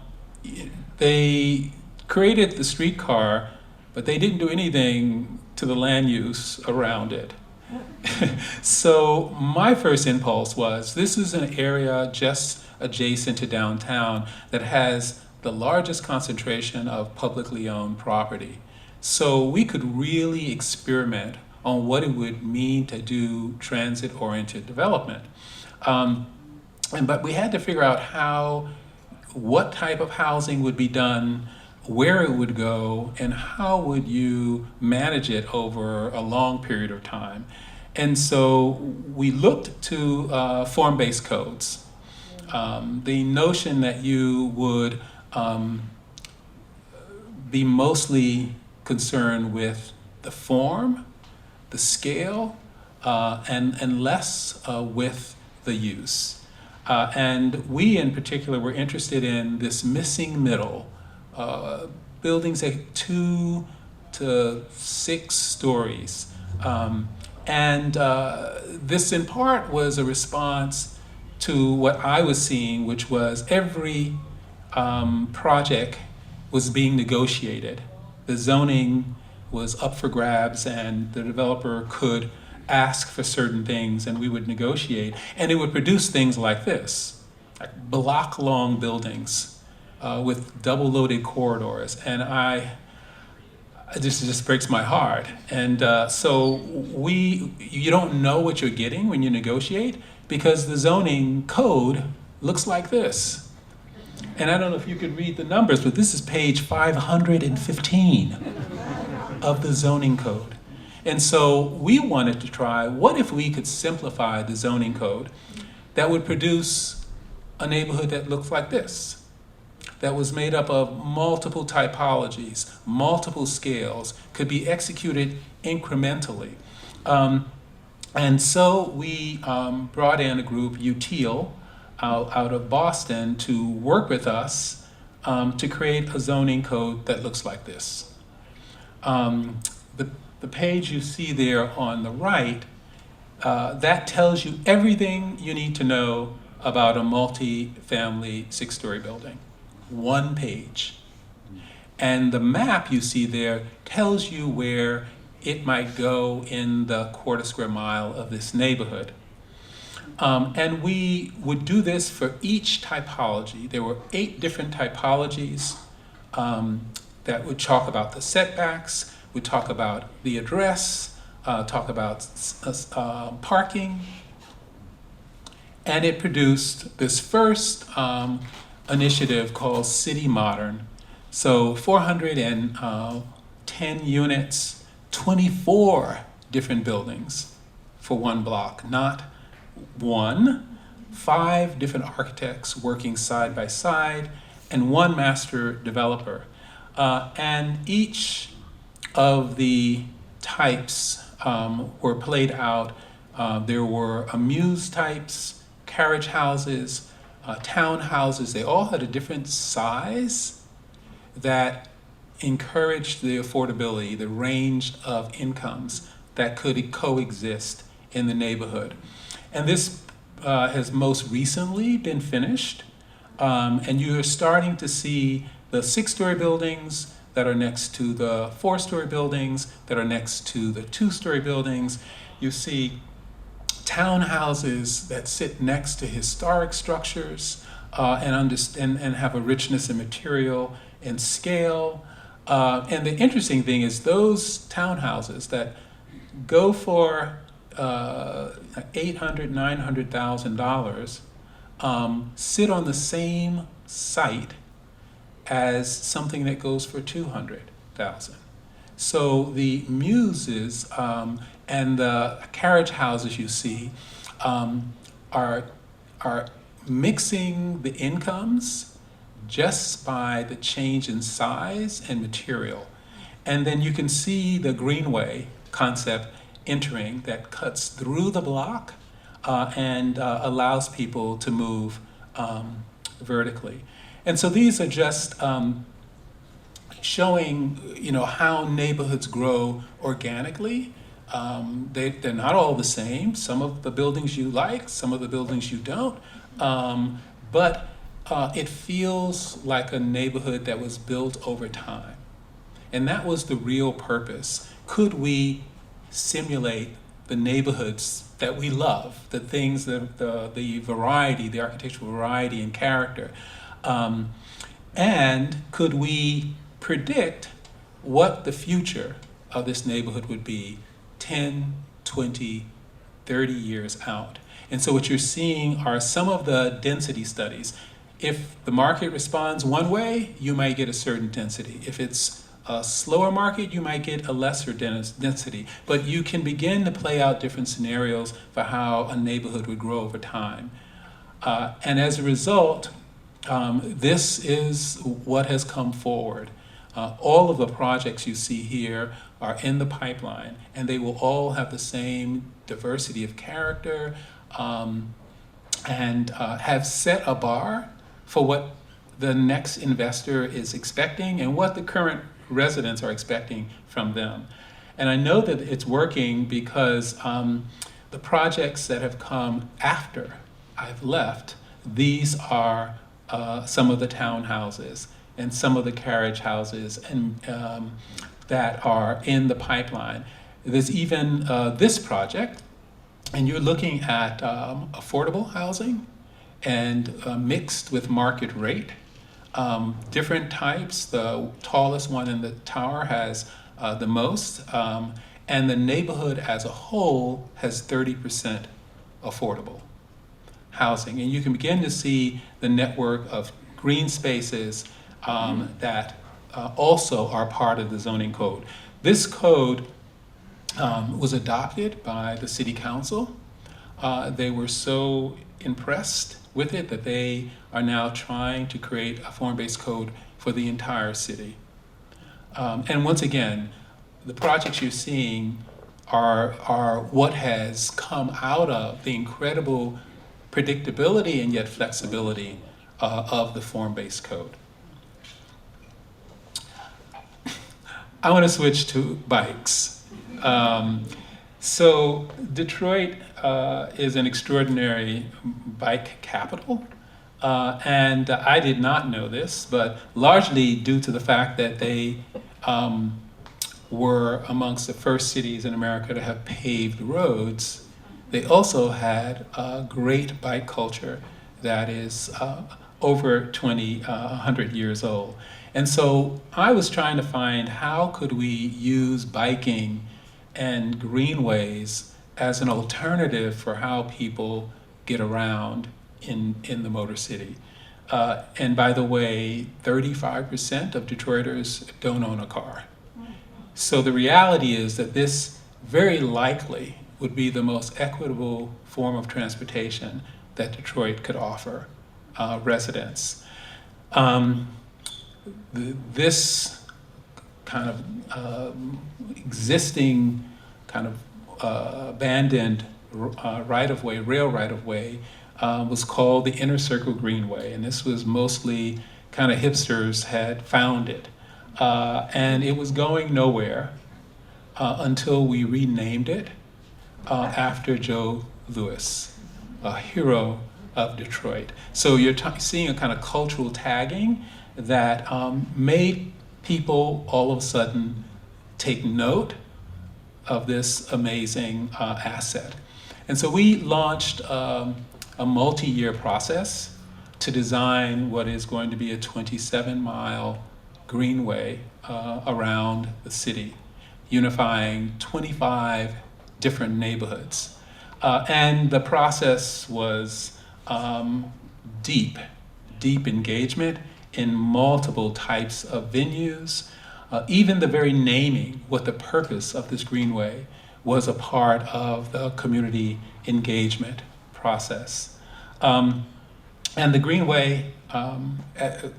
they created the streetcar, but they didn't do anything to the land use around it. So my first impulse was, this is an area just adjacent to downtown that has the largest concentration of publicly owned property. So we could really experiment on what it would mean to do transit-oriented development. But we had to figure out what type of housing would be done, where it would go, and how would you manage it over a long period of time. And so we looked to form-based codes. The notion that you would be mostly concerned with the form, the scale, and less with the use. And we in particular were interested in this missing middle, buildings at 2 to 6 stories. And this in part was a response to what I was seeing, which was every project was being negotiated. The zoning was up for grabs, and the developer could ask for certain things, and we would negotiate. And it would produce things like this, like block-long buildings with double-loaded corridors. And this just breaks my heart. And so you don't know what you're getting when you negotiate, because the zoning code looks like this. And I don't know if you could read the numbers, but this is page 515 of the zoning code. And so we wanted to try, what if we could simplify the zoning code that would produce a neighborhood that looks like this, that was made up of multiple typologies, multiple scales, could be executed incrementally. And so we brought in a group, UTEAL, out of Boston, to work with us to create a zoning code that looks like this. The page you see there on the right, that tells you everything you need to know about a multi-family 6-story building. One page. And the map you see there tells you where it might go in the quarter square mile of this neighborhood. And we would do this for each typology. There were 8 different typologies that would talk about the setbacks, would talk about the address, talk about parking. And it produced this first initiative called City Modern. So 410 units, 24 different buildings for one block, not one, 5 different architects working side by side, and 1 master developer. And each of the types were played out. There were amuse types, carriage houses, townhouses. They all had a different size that encouraged the affordability, the range of incomes that could coexist in the neighborhood. And this has most recently been finished. And you're starting to see the 6-story buildings that are next to the 4-story buildings, that are next to the 2-story buildings. You see townhouses that sit next to historic structures and have a richness in material and scale. And the interesting thing is those townhouses that go for $800,000, $900,000 sit on the same site as something that goes for $200,000. So the muses and the carriage houses you see are mixing the incomes just by the change in size and material. And then you can see the greenway concept entering that cuts through the block and allows people to move vertically. And so these are just showing, how neighborhoods grow organically. They're not all the same. Some of the buildings you like, some of the buildings you don't. But it feels like a neighborhood that was built over time. And that was the real purpose. Could we simulate the neighborhoods that we love, the things, the variety, the architectural variety and character? And could we predict what the future of this neighborhood would be 10, 20, 30 years out? And so what you're seeing are some of the density studies. If the market responds one way, you might get a certain density. If it's a slower market, you might get a lesser density. But you can begin to play out different scenarios for how a neighborhood would grow over time. And as a result, this is what has come forward. All of the projects you see here are in the pipeline, and they will all have the same diversity of character and have set a bar for what the next investor is expecting and what the current residents are expecting from them. And I know that it's working because the projects that have come after I've left, these are some of the townhouses and some of the carriage houses and that are in the pipeline. There's even this project, and you're looking at affordable housing and mixed with market rate. Different types. The tallest one in the tower has the most, and the neighborhood as a whole has 30% affordable housing. And you can begin to see the network of green spaces that also are part of the zoning code. This code was adopted by the city council. They were so impressed with it that they are now trying to create a form-based code for the entire city. And once again, the projects you're seeing are what has come out of the incredible predictability and yet flexibility of the form-based code. I want to switch to bikes. So Detroit is an extraordinary bike capital. And I did not know this, but largely due to the fact that they were amongst the first cities in America to have paved roads, they also had a great bike culture that is over 100 years old. And so I was trying to find how could we use biking and greenways as an alternative for how people get around in the Motor City. And by the way, 35% of Detroiters don't own a car. So the reality is that this very likely would be the most equitable form of transportation that Detroit could offer residents. This kind of existing kind of abandoned right-of-way, rail right-of-way, was called the Inner Circle Greenway, and this was mostly kind of hipsters had found it. And it was going nowhere until we renamed it after Joe Louis, a hero of Detroit. So you're seeing a kind of cultural tagging that made people all of a sudden take note of this amazing asset. And so we launched a multi-year process to design what is going to be a 27-mile greenway around the city, unifying 25 different neighborhoods. And the process was deep engagement in multiple types of venues. Even the very naming, what the purpose of this greenway was a part of the community engagement process. And the greenway,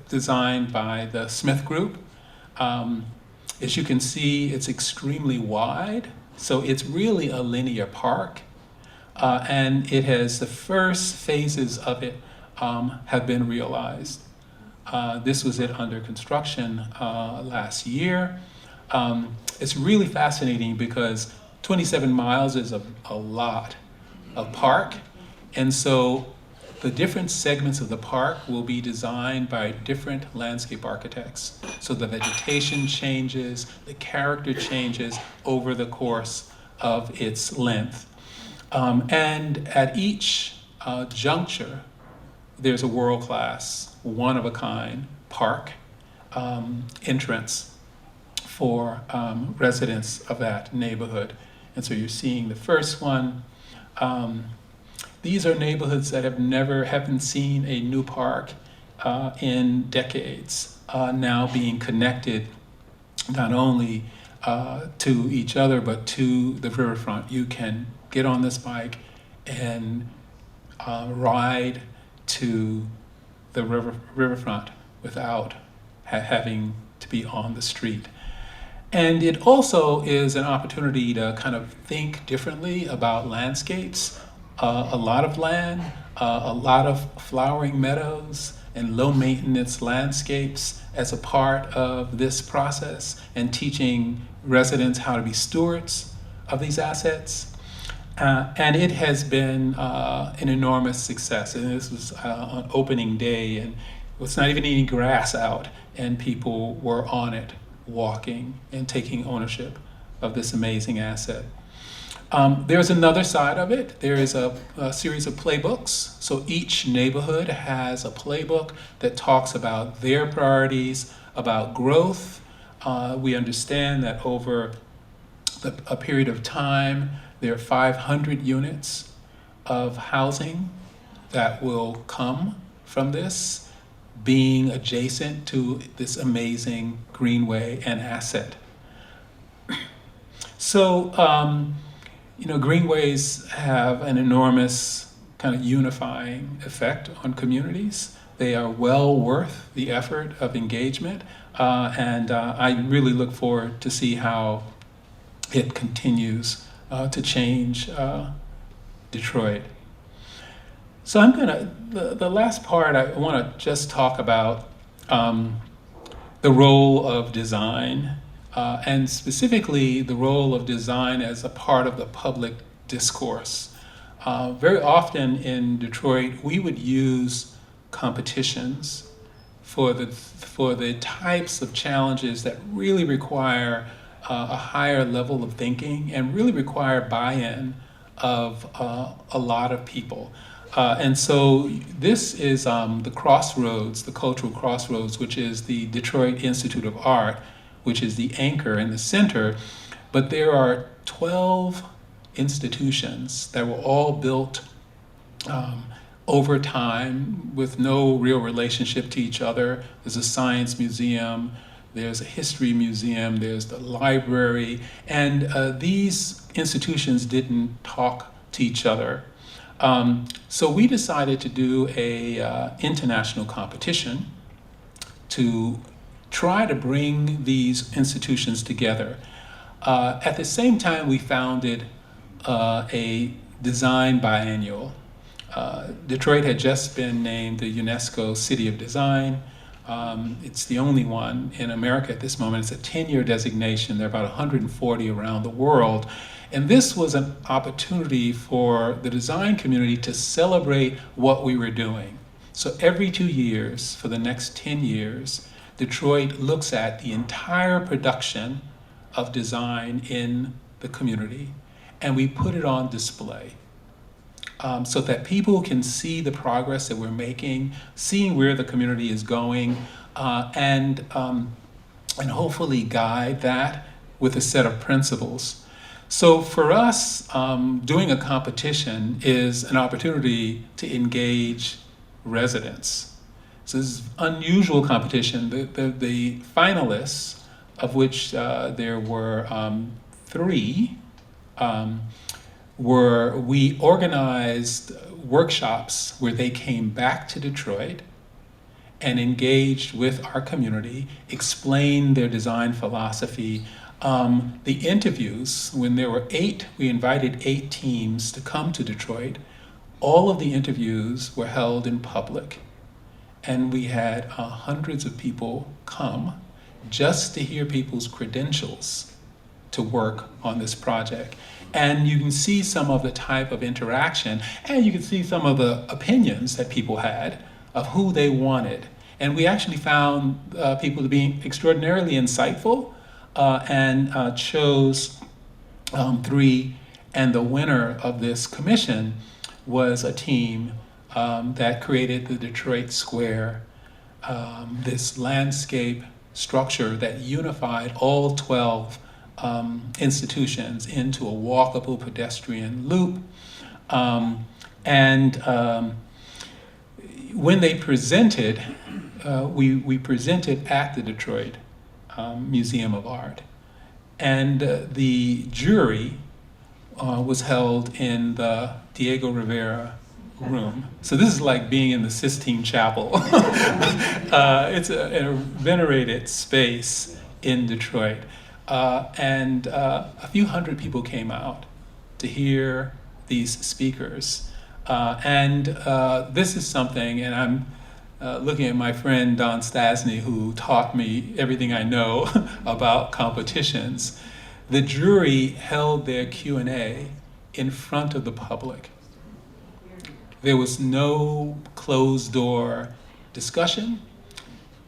designed by the Smith Group, as you can see, it's extremely wide. So it's really a linear park. And it has, the first phases of it have been realized. This was it under construction last year. It's really fascinating because 27 miles is a lot of park. And so the different segments of the park will be designed by different landscape architects. So the vegetation changes, the character changes over the course of its length. And at each juncture, there's a world-class, one-of-a-kind park entrance for residents of that neighborhood. And so you're seeing the first one. These are neighborhoods that haven't seen a new park in decades, now being connected not only to each other, but to the riverfront. You can get on this bike and ride to the riverfront without having to be on the street. And it also is an opportunity to kind of think differently about landscapes. A lot of land, a lot of flowering meadows and low maintenance landscapes as a part of this process, and teaching residents how to be stewards of these assets. And it has been an enormous success. And this was on opening day, and it's not even any grass out, and people were on it, walking and taking ownership of this amazing asset. There's another side of it. There is a series of playbooks. So each neighborhood has a playbook that talks about their priorities, about growth. We understand that over a period of time, there are 500 units of housing that will come from this. being adjacent to this amazing greenway and asset. So, greenways have an enormous kind of unifying effect on communities. They are well worth the effort of engagement, and I really look forward to see how it continues to change Detroit. So I'm gonna, the last part I wanna just talk about the role of design, and specifically the role of design as a part of the public discourse. Very often in Detroit, we would use competitions for the types of challenges that really require a higher level of thinking and really require buy-in of a lot of people. And so this is the Crossroads, the cultural crossroads, which is the Detroit Institute of Art, which is the anchor in the center. But there are 12 institutions that were all built over time with no real relationship to each other. There's a science museum, there's a history museum, there's the library, and these institutions didn't talk to each other. So we decided to do a international competition to try to bring these institutions together. At the same time, we founded a design biennial. Detroit had just been named the UNESCO City of Design. It's the only one in America at this moment. It's a 10-year designation. There are about 140 around the world. And this was an opportunity for the design community to celebrate what we were doing. So every 2 years, for the next 10 years, Detroit looks at the entire production of design in the community, and we put it on display. So that people can see the progress that we're making, seeing where the community is going, and hopefully guide that with a set of principles. So for us, doing a competition is an opportunity to engage residents. So this is unusual competition. The finalists, of which there were 3, we organized workshops where they came back to Detroit and engaged with our community, explained their design philosophy. The interviews, when there were 8, we invited 8 teams to come to Detroit. All of the interviews were held in public, and we had hundreds of people come just to hear people's credentials to work on this project. And you can see some of the type of interaction, and you can see some of the opinions that people had of who they wanted. And we actually found people to be extraordinarily insightful, and chose 3. And the winner of this commission was a team that created the Detroit Square, this landscape structure that unified all 12 institutions into a walkable pedestrian loop. When they presented, we presented at the Detroit Museum of Art. And the jury was held in the Diego Rivera room. So this is like being in the Sistine Chapel. It's a venerated space in Detroit. And a few hundred people came out to hear these speakers. This is something, and I'm looking at my friend Don Stasny, who taught me everything I know about competitions. The jury held their Q&A in front of the public. There was no closed door discussion.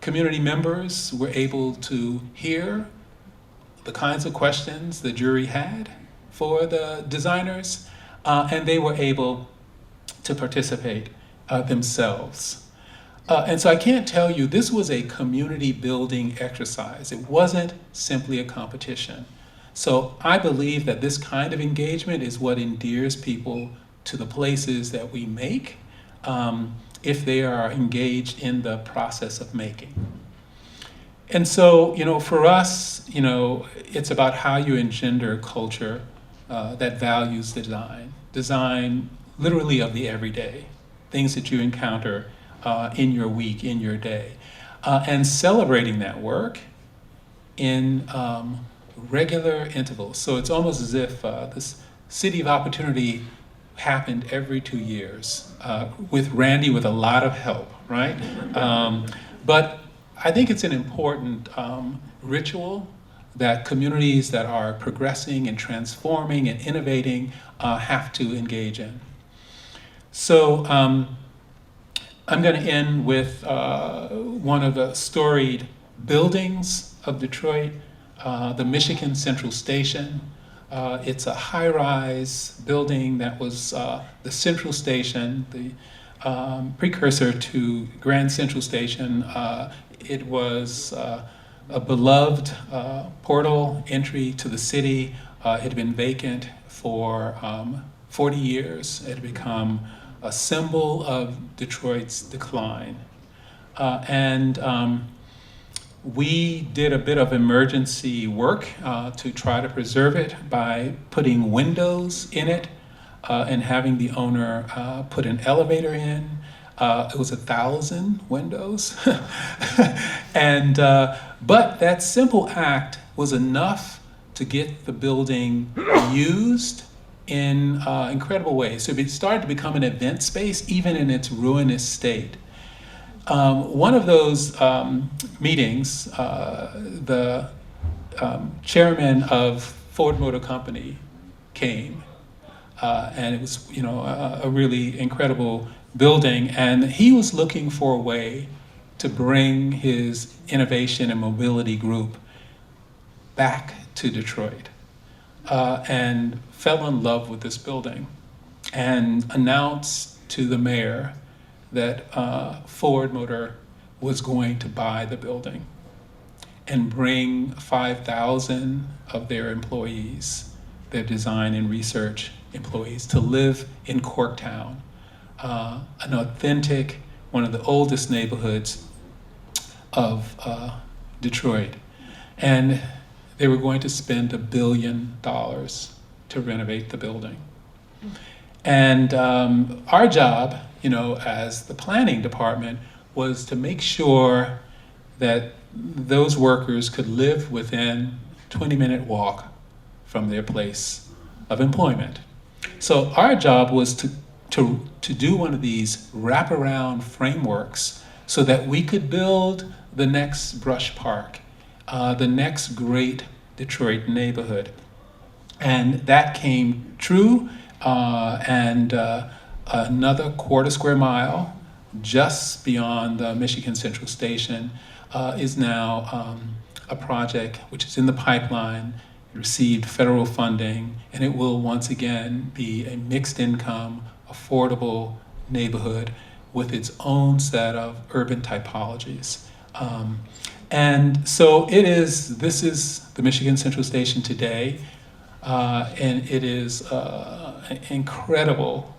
Community members were able to hear the kinds of questions the jury had for the designers, and they were able to participate themselves. And so I can't tell you, this was a community building exercise. It wasn't simply a competition. So I believe that this kind of engagement is what endears people to the places that we make. if they are engaged in the process of making. And so, for us, it's about how you engender culture that values design literally of the everyday, things that you encounter in your week, in your day, and celebrating that work in regular intervals. So it's almost as if this City of Opportunity happened every 2 years with Randy with a lot of help, right? But I think it's an important ritual that communities that are progressing and transforming and innovating have to engage in. So I'm going to end with one of the storied buildings of Detroit, the Michigan Central Station. It's a high-rise building that was the Central Station, the precursor to Grand Central Station. It was a beloved portal entry to the city. It had been vacant for 40 years. It had become a symbol of Detroit's decline. We did a bit of emergency work to try to preserve it by putting windows in it and having the owner put an elevator in. It was 1,000 windows. But that simple act was enough to get the building used in incredible ways. So it started to become an event space, even in its ruinous state. One of those meetings, the chairman of Ford Motor Company came, and it was, a really incredible building, and he was looking for a way to bring his innovation and mobility group back to Detroit, and fell in love with this building, and announced to the mayor that Ford Motor was going to buy the building and bring 5,000 of their employees, their design and research employees, to live in Corktown, an authentic, one of the oldest neighborhoods of Detroit. And they were going to spend $1 billion to renovate the building. And our job, as the planning department, was to make sure that those workers could live within a 20-minute walk from their place of employment. So our job was to do one of these wraparound frameworks so that we could build the next Brush Park, the next great Detroit neighborhood. And that came true, and another quarter square mile just beyond the Michigan Central Station is now a project which is in the pipeline. It received federal funding, and it will once again be a mixed income, affordable neighborhood with its own set of urban typologies. And so this is the Michigan Central Station today, and it is an incredible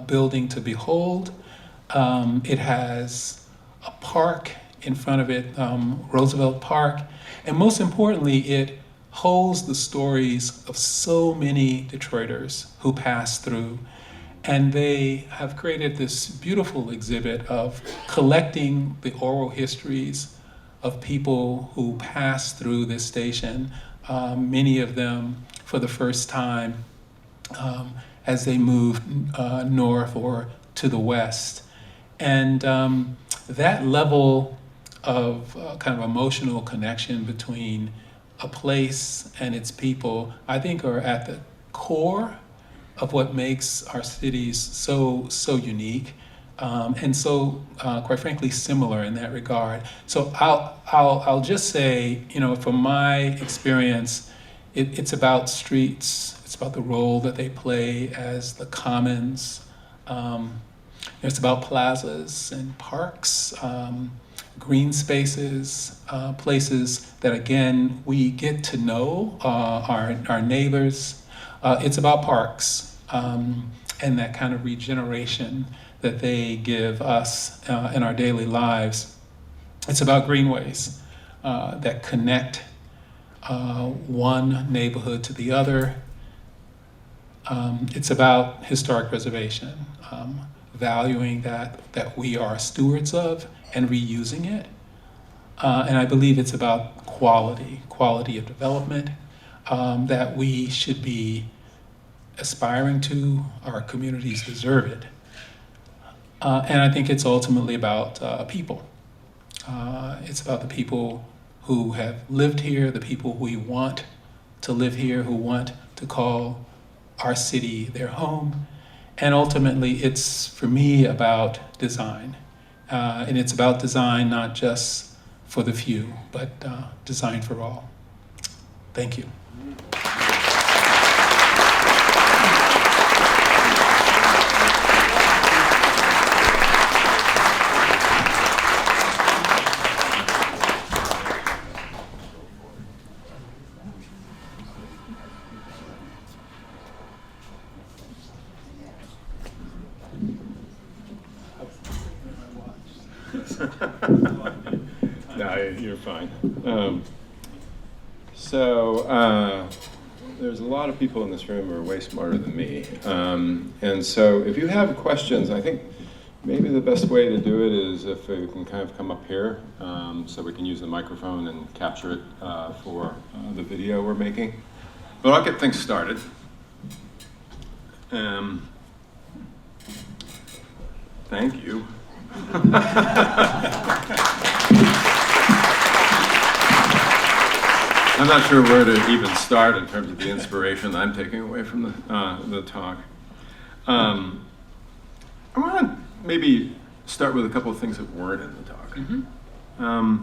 building to behold. It has a park in front of it, Roosevelt Park, and most importantly, it holds the stories of so many Detroiters who passed through. And they have created this beautiful exhibit of collecting the oral histories of people who passed through this station, many of them for the first time as they moved north or to the west. And that level of kind of emotional connection between a place and its people, I think, are at the core of what makes our cities so unique, and so quite frankly similar in that regard. So I'll just say, from my experience, it's about streets. It's about the role that they play as the commons. It's about plazas and parks, green spaces, places that, again, we get to know our neighbors. It's about parks and that kind of regeneration that they give us in our daily lives. It's about greenways that connect one neighborhood to the other. It's about historic preservation, valuing that we are stewards of and reusing it. And I believe it's about quality of development, that we should be aspiring to. Our communities deserve it. And I think it's ultimately about people. It's about the people who have lived here, the people we want to live here, who want to call our city their home. And ultimately, it's, for me, about design. And it's about design not just for the few, but design for all. Thank you. No, you're fine. There's a lot of people in this room who are way smarter than me. And so if you have questions, I think maybe the best way to do it is if you can kind of come up here so we can use the microphone and capture it for the video we're making. But I'll get things started. Thank you. I'm not sure where to even start in terms of the inspiration that I'm taking away from the talk. I want to maybe start with a couple of things that weren't in the talk. Mm-hmm.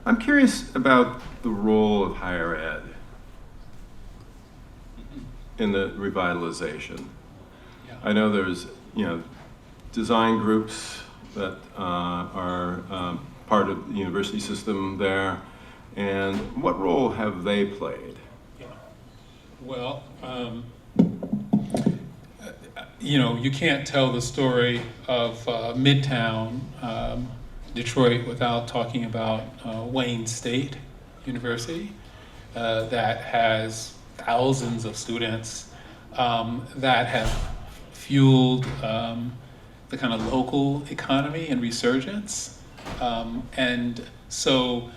I'm curious about the role of higher ed in the revitalization. Yeah. I know there's, design groups that are part of the university system there, and what role have they played? Yeah. Well, you can't tell the story of Midtown Detroit without talking about Wayne State University that has thousands of students that have fueled the kind of local economy and resurgence. And so,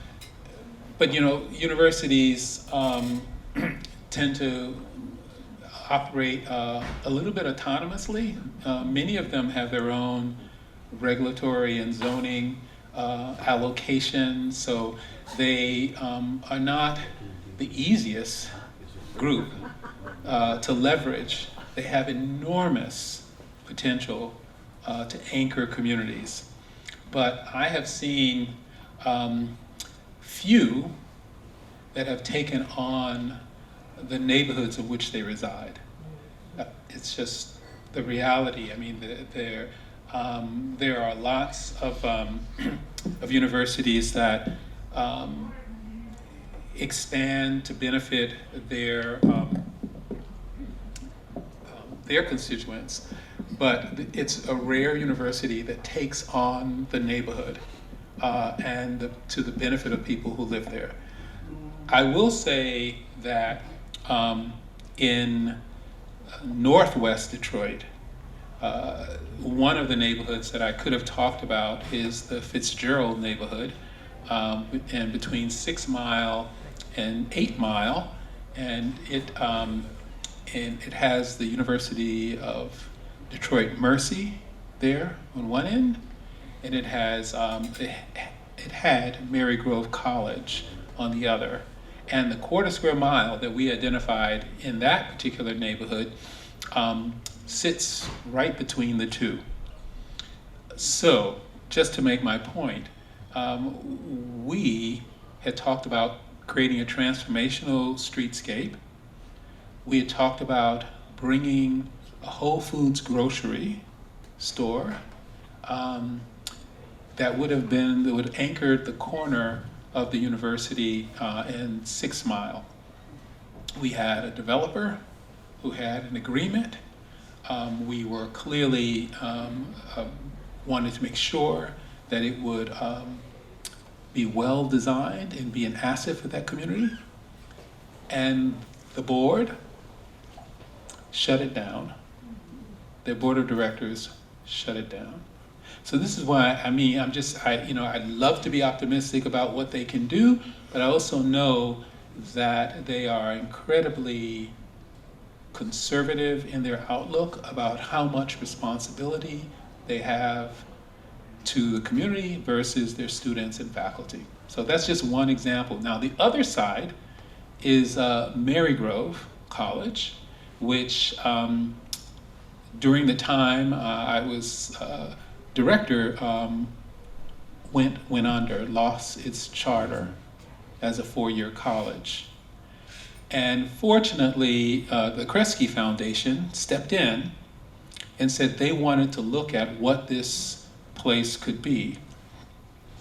but universities tend to operate a little bit autonomously. Many of them have their own regulatory and zoning allocations, so they are not the easiest group to leverage. They have enormous potential to anchor communities. But I have seen few that have taken on the neighborhoods in which they reside. It's just the reality. I mean, there are lots of universities that expand to benefit their constituents, but it's a rare university that takes on the neighborhood and to the benefit of people who live there. I will say that in Northwest Detroit, one of the neighborhoods that I could have talked about is the Fitzgerald neighborhood, and between 6 Mile and 8 Mile, and it has the University of Detroit Mercy there on one end, and it has it had Mary Grove College on the other. And the quarter square mile that we identified in that particular neighborhood sits right between the two. So, just to make my point, we had talked about creating a transformational streetscape. We had talked about bringing a Whole Foods grocery store that would anchor the corner of the university in 6 Mile. We had a developer who had an agreement We were clearly wanted to make sure that it would be well designed and be an asset for that community. And the board shut it down. Their board of directors shut it down. So this is why, I mean, I'd love to be optimistic about what they can do, but I also know that they are incredibly conservative in their outlook about how much responsibility they have to the community versus their students and faculty. So that's just one example. Now the other side is Marygrove College, which during the time I was director, went under, lost its charter as a four-year college. And fortunately, the Kresge Foundation stepped in and said they wanted to look at what this place could be.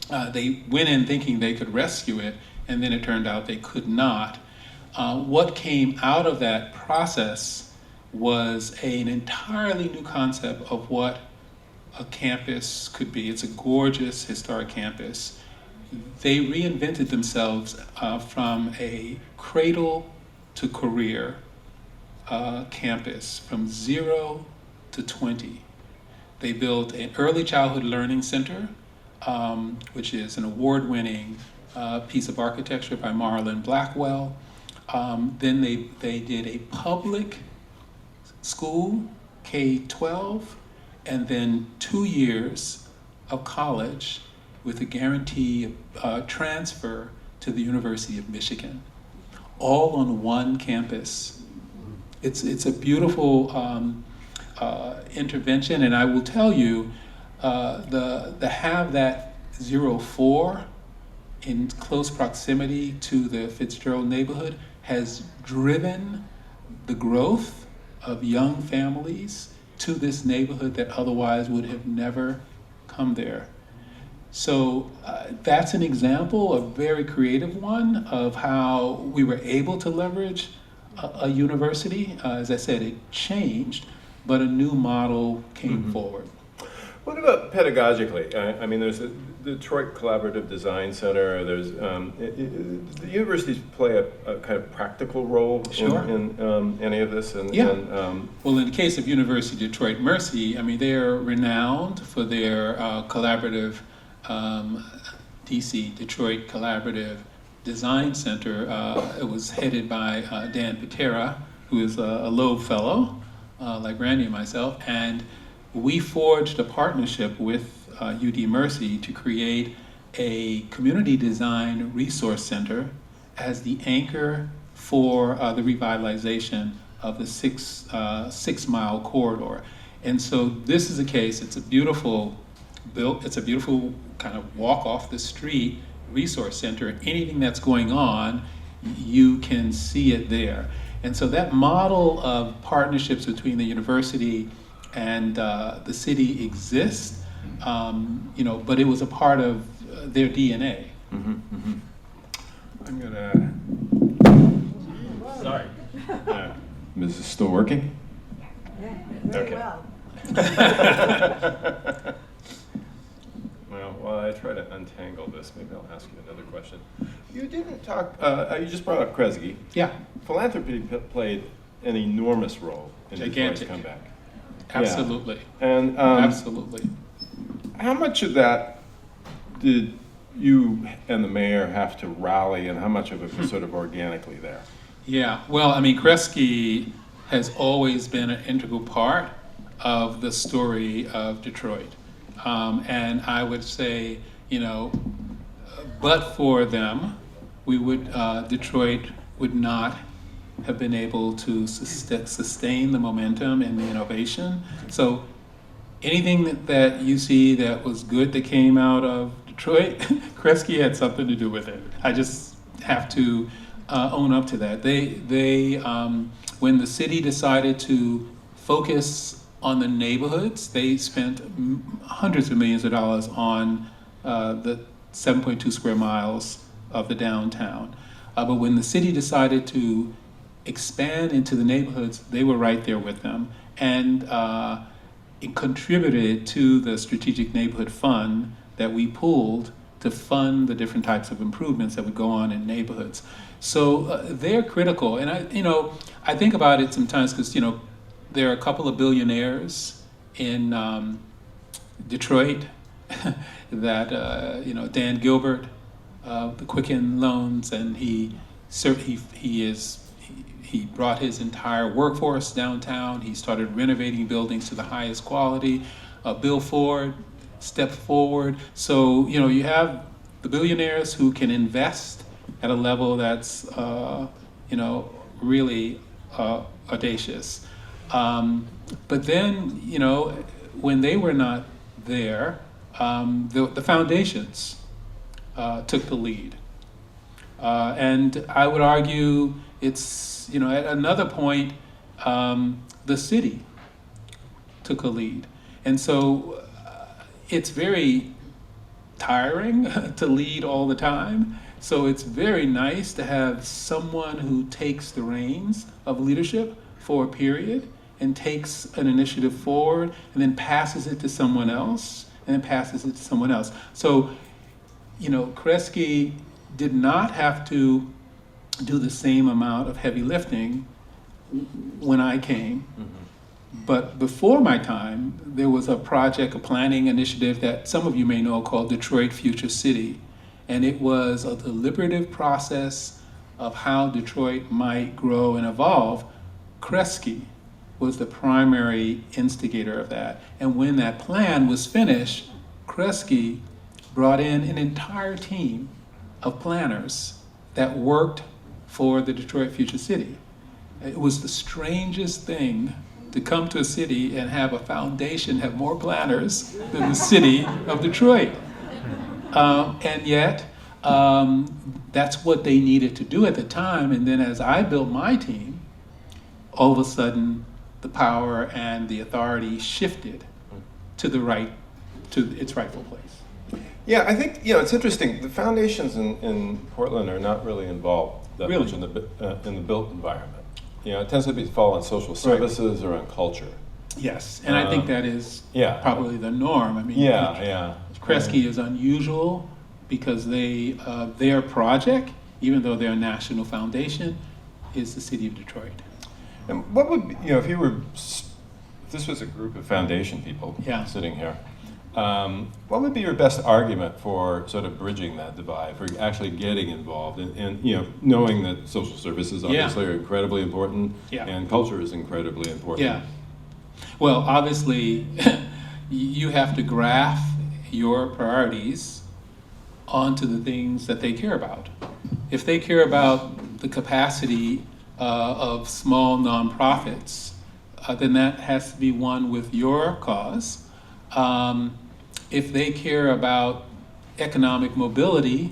They went in thinking they could rescue it, and then it turned out they could not. What came out of that process was an entirely new concept of what a campus could be. It's a gorgeous historic campus. They reinvented themselves from a cradle to career campus, from 0 to 20. They built an early childhood learning center, which is an award-winning piece of architecture by Marlon Blackwell. Then they did a public school, K-12, and then 2 years of college with a guarantee of transfer to the University of Michigan, all on one campus. It's a beautiful intervention, and I will tell you, the have that 04 in close proximity to the Fitzgerald neighborhood has driven the growth of young families to this neighborhood that otherwise would have never come there. So that's an example, a very creative one, of how we were able to leverage a university. As I said, it changed, but a new model came forward. What about pedagogically? I mean, there's the Detroit Collaborative Design Center. There's the universities play a kind of practical role in any of this. And, yeah. Well, in the case of University of Detroit Mercy, I mean, they're renowned for their collaborative DC, Detroit Collaborative Design Center. It was headed by Dan Patera, who is a Loeb Fellow, like Randy and myself, and we forged a partnership with UD Mercy to create a community design resource center as the anchor for the revitalization of the 6 mile corridor. And so this is a case, it's a beautiful kind of walk off the street resource center. Anything that's going on, you can see it there. And so that model of partnerships between the university and the city exists, but it was a part of their DNA. I'm gonna. Sorry. Is this still working? Yeah, very Okay. well. Well, while I try to untangle this, maybe I'll ask you another question. You didn't talk. You just brought up Kresge. Yeah. Philanthropy played an enormous role in Detroit's Gigantic. comeback. Absolutely. Yeah. And Absolutely. how much of that did you and the mayor have to rally, and how much of it was sort of organically there? Yeah, well, I mean, Kresge has always been an integral part of the story of Detroit. And I would say, but for them, Detroit would not have been able to sustain the momentum and the innovation. So anything that you see that was good that came out of Detroit, Kresge had something to do with it. I just have to own up to that. They when the city decided to focus on the neighborhoods, they spent hundreds of millions of dollars on the 7.2 square miles of the downtown. But when the city decided to expand into the neighborhoods, they were right there with them. and it contributed to the Strategic Neighborhood Fund that we pooled to fund the different types of improvements that would go on in neighborhoods. So they're critical, and I think about it sometimes because there are a couple of billionaires in Detroit that Dan Gilbert, the Quicken Loans, and he brought his entire workforce downtown. He started renovating buildings to the highest quality. Bill Ford stepped forward. So you have the billionaires who can invest at a level that's really audacious. But then when they were not there, the foundations took the lead. And I would argue it's, at another point, the city took a lead. And so it's very tiring to lead all the time. So it's very nice to have someone who takes the reins of leadership for a period and takes an initiative forward and then passes it to someone else and then passes it to someone else. So, Kresge did not have to do the same amount of heavy lifting when I came. Mm-hmm. But before my time, there was a planning initiative that some of you may know called Detroit Future City. And it was a deliberative process of how Detroit might grow and evolve. Kresge was the primary instigator of that. And when that plan was finished, Kresge brought in an entire team of planners that worked for the Detroit Future City. It was the strangest thing to come to a city and have a foundation have more planners than the city of Detroit. And yet, that's what they needed to do at the time. And then as I built my team, all of a sudden, the power and the authority shifted to its rightful place. Yeah, I think it's interesting. The foundations in Portland are not really involved that much in the built environment. It tends to fall on social services or on culture. Yes, and I think that is probably the norm. I mean, Kresge is unusual because their project, even though they're a national foundation, is the city of Detroit. And what would if this was a group of foundation people sitting here, what would be your best argument for sort of bridging that divide, for actually getting involved and knowing that social services obviously are incredibly important and culture is incredibly important? Yeah. Well, obviously, you have to graph your priorities onto the things that they care about. If they care about the capacity of small nonprofits, then that has to be one with your cause. If they care about economic mobility,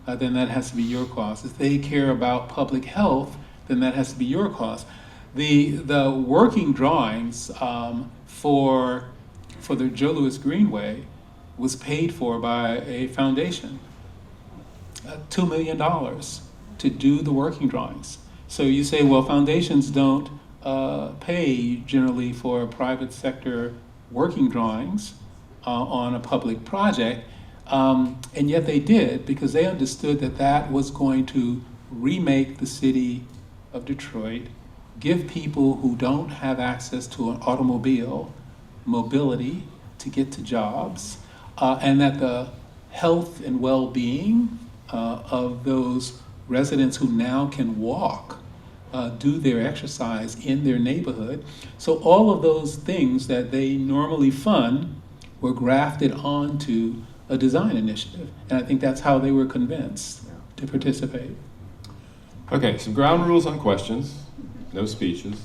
then that has to be your cause. If they care about public health, then that has to be your cause. The working drawings for the Joe Louis Greenway was paid for by a foundation, $2 million to do the working drawings. So you say, well, foundations don't pay generally for private sector working drawings on a public project, and yet they did because they understood that was going to remake the city of Detroit, give people who don't have access to an automobile mobility to get to jobs, and that the health and well-being of those residents who now can walk do their exercise in their neighborhood. So all of those things that they normally fund were grafted onto a design initiative. And I think that's how they were convinced to participate. Okay, some ground rules on questions. No speeches.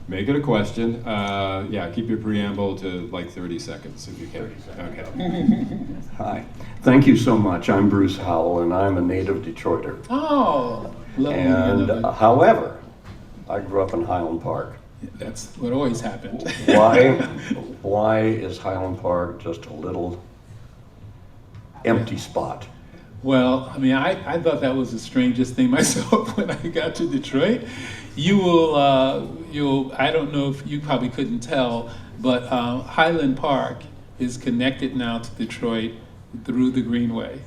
Make it a question. Keep your preamble to like 30 seconds if you can. Okay. Hi. Thank you so much. I'm Bruce Howell, and I'm a native Detroiter. Oh, lovely. And however, I grew up in Highland Park. That's what always happened. Why is Highland Park just a little empty spot? Well, I mean, I thought that was the strangest thing myself when I got to Detroit. You will, I don't know if you probably couldn't tell, but Highland Park is connected now to Detroit through the Greenway.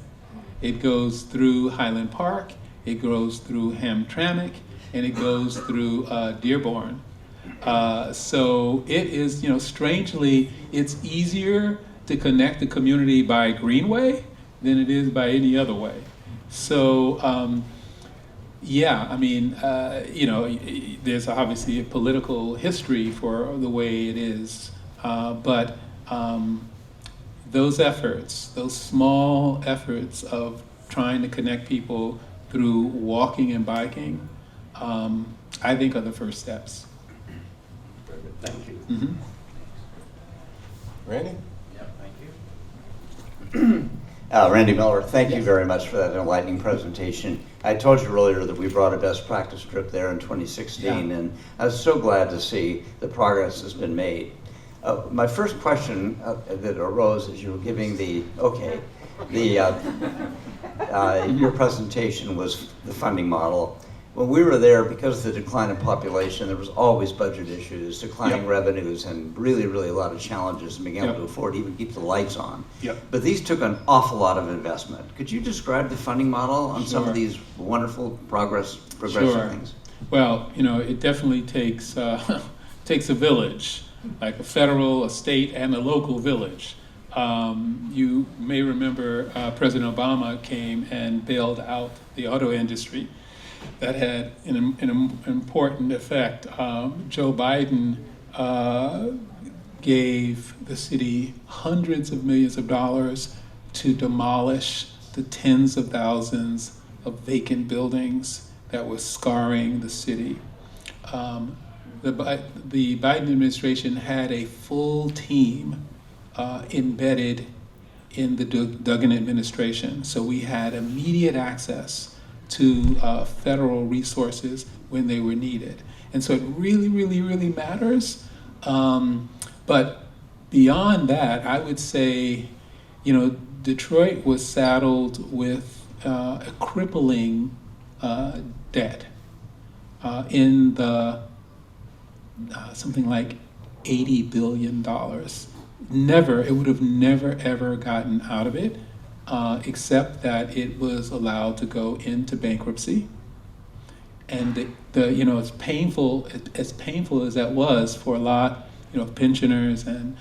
It goes through Highland Park, it goes through Hamtramck, and it goes through Dearborn. So it is, strangely, it's easier to connect the community by Greenway than it is by any other way. So, yeah, I mean, there's obviously a political history for the way it is, but those efforts, those small efforts of trying to connect people through walking and biking, I think are the first steps. Thank you. Mm-hmm. Randy? Randy Miller, thank you very much for that enlightening presentation. I told you earlier that we brought a best practice trip there in 2016, and I was so glad to see the progress has been made. My first question that arose as you were giving your presentation was the funding model. When we were there, because of the decline in population, there was always budget issues, declining revenues, and really, really a lot of challenges in being able to afford to even keep the lights on. But these took an awful lot of investment. Could you describe the funding model on some of these wonderful progressive things? Well, it definitely takes takes a village, like a federal, a state, and a local village. You may remember President Obama came and bailed out the auto industry. That had an important effect. Joe Biden gave the city hundreds of millions of dollars to demolish the tens of thousands of vacant buildings that were scarring the city. The Biden administration had a full team embedded in the Duggan administration, so we had immediate access to federal resources when they were needed. And so it really, really, really matters. But beyond that, I would say, Detroit was saddled with a crippling debt in the something like $80 billion. It would have never, ever gotten out of it. Except that it was allowed to go into bankruptcy, and as painful as that was for a lot, pensioners and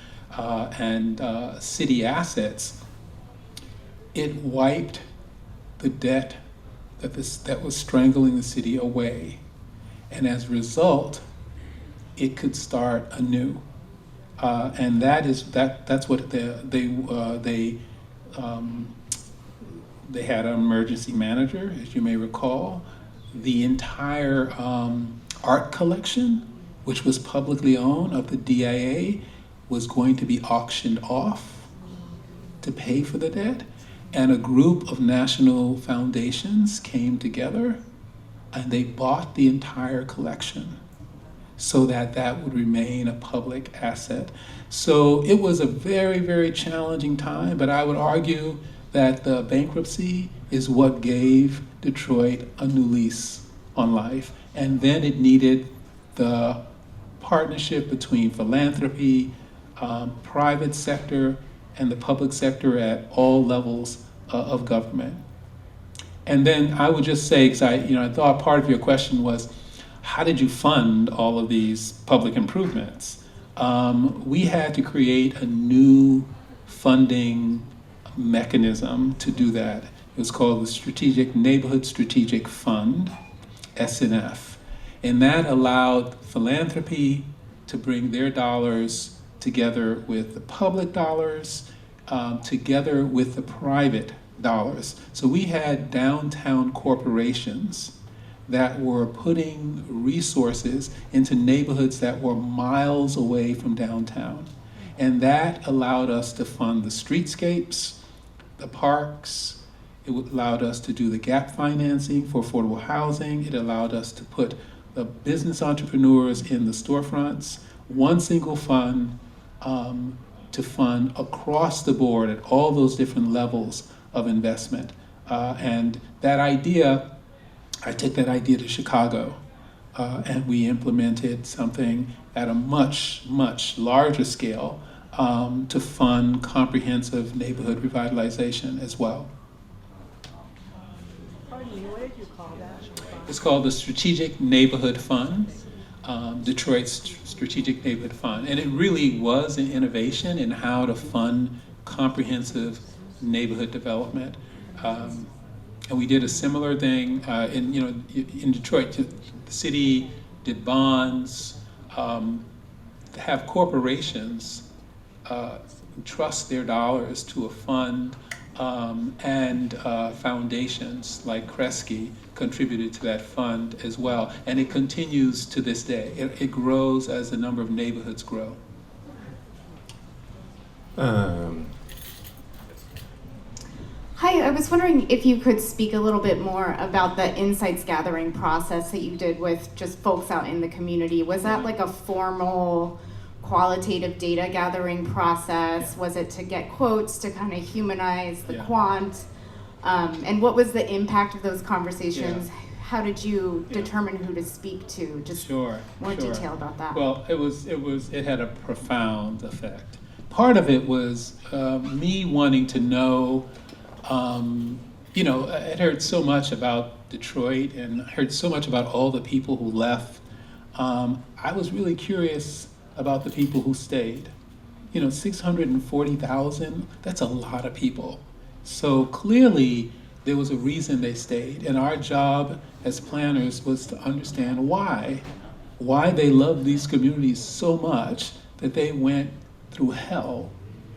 city assets, it wiped the debt that was strangling the city away, and as a result, it could start anew, and that's what they had an emergency manager, as you may recall. The entire art collection, which was publicly owned of the DIA, was going to be auctioned off to pay for the debt. And a group of national foundations came together and they bought the entire collection so that would remain a public asset. So it was a very, very challenging time, but I would argue that the bankruptcy is what gave Detroit a new lease on life. And then it needed the partnership between philanthropy, private sector, and the public sector at all levels of government. And then I would just say, because I thought part of your question was, how did you fund all of these public improvements? We had to create a new funding mechanism to do that. It was called the Neighborhood Strategic Fund, SNF. And that allowed philanthropy to bring their dollars together with the public dollars, together with the private dollars. So we had downtown corporations that were putting resources into neighborhoods that were miles away from downtown. And that allowed us to fund the streetscapes, the parks. It allowed us to do the gap financing for affordable housing. It allowed us to put the business entrepreneurs in the storefronts, one single fund to fund across the board at all those different levels of investment. And that idea, I took that idea to Chicago, and we implemented something at a much, much larger scale to fund comprehensive neighborhood revitalization as well. Pardon me, what did you call that? It's called the Strategic Neighborhood Fund, Detroit's Strategic Neighborhood Fund. And it really was an innovation in how to fund comprehensive neighborhood development. And we did a similar thing in Detroit. The city did bonds, have corporations trust their dollars to a fund, and foundations like Kresge contributed to that fund as well. And it continues to this day. It grows as the number of neighborhoods grow. Hi, I was wondering if you could speak a little bit more about the insights gathering process that you did with just folks out in the community. Was that like a formal qualitative data gathering process? Was it to get quotes to kind of humanize the quant? And what was the impact of those conversations? How did you determine who to speak to? Just more detail about that. Well, it had a profound effect. Part of it was me wanting to know, I had heard so much about Detroit and I heard so much about all the people who left. I was really curious about the people who stayed. 640,000, that's a lot of people. So clearly there was a reason they stayed. And our job as planners was to understand why they loved these communities so much that they went through hell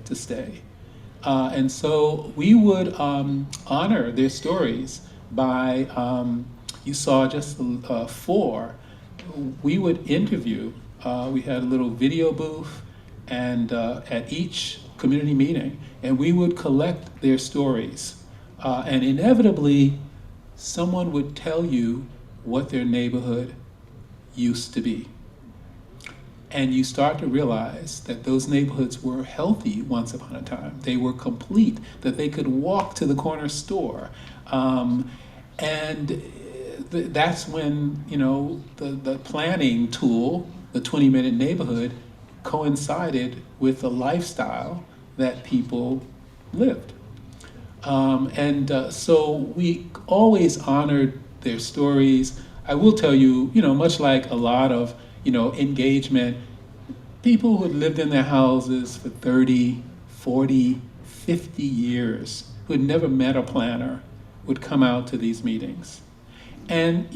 to stay. And so we would honor their stories by, you saw just 4, we would interview. We had a little video booth and at each community meeting, and we would collect their stories. And inevitably, someone would tell you what their neighborhood used to be. And you start to realize that those neighborhoods were healthy once upon a time. They were complete, that they could walk to the corner store. That's when, the planning tool, the 20-minute neighborhood, coincided with the lifestyle that people lived. So we always honored their stories. I will tell you, much like a lot of, engagement, people who had lived in their houses for 30, 40, 50 years, who had never met a planner, would come out to these meetings. And,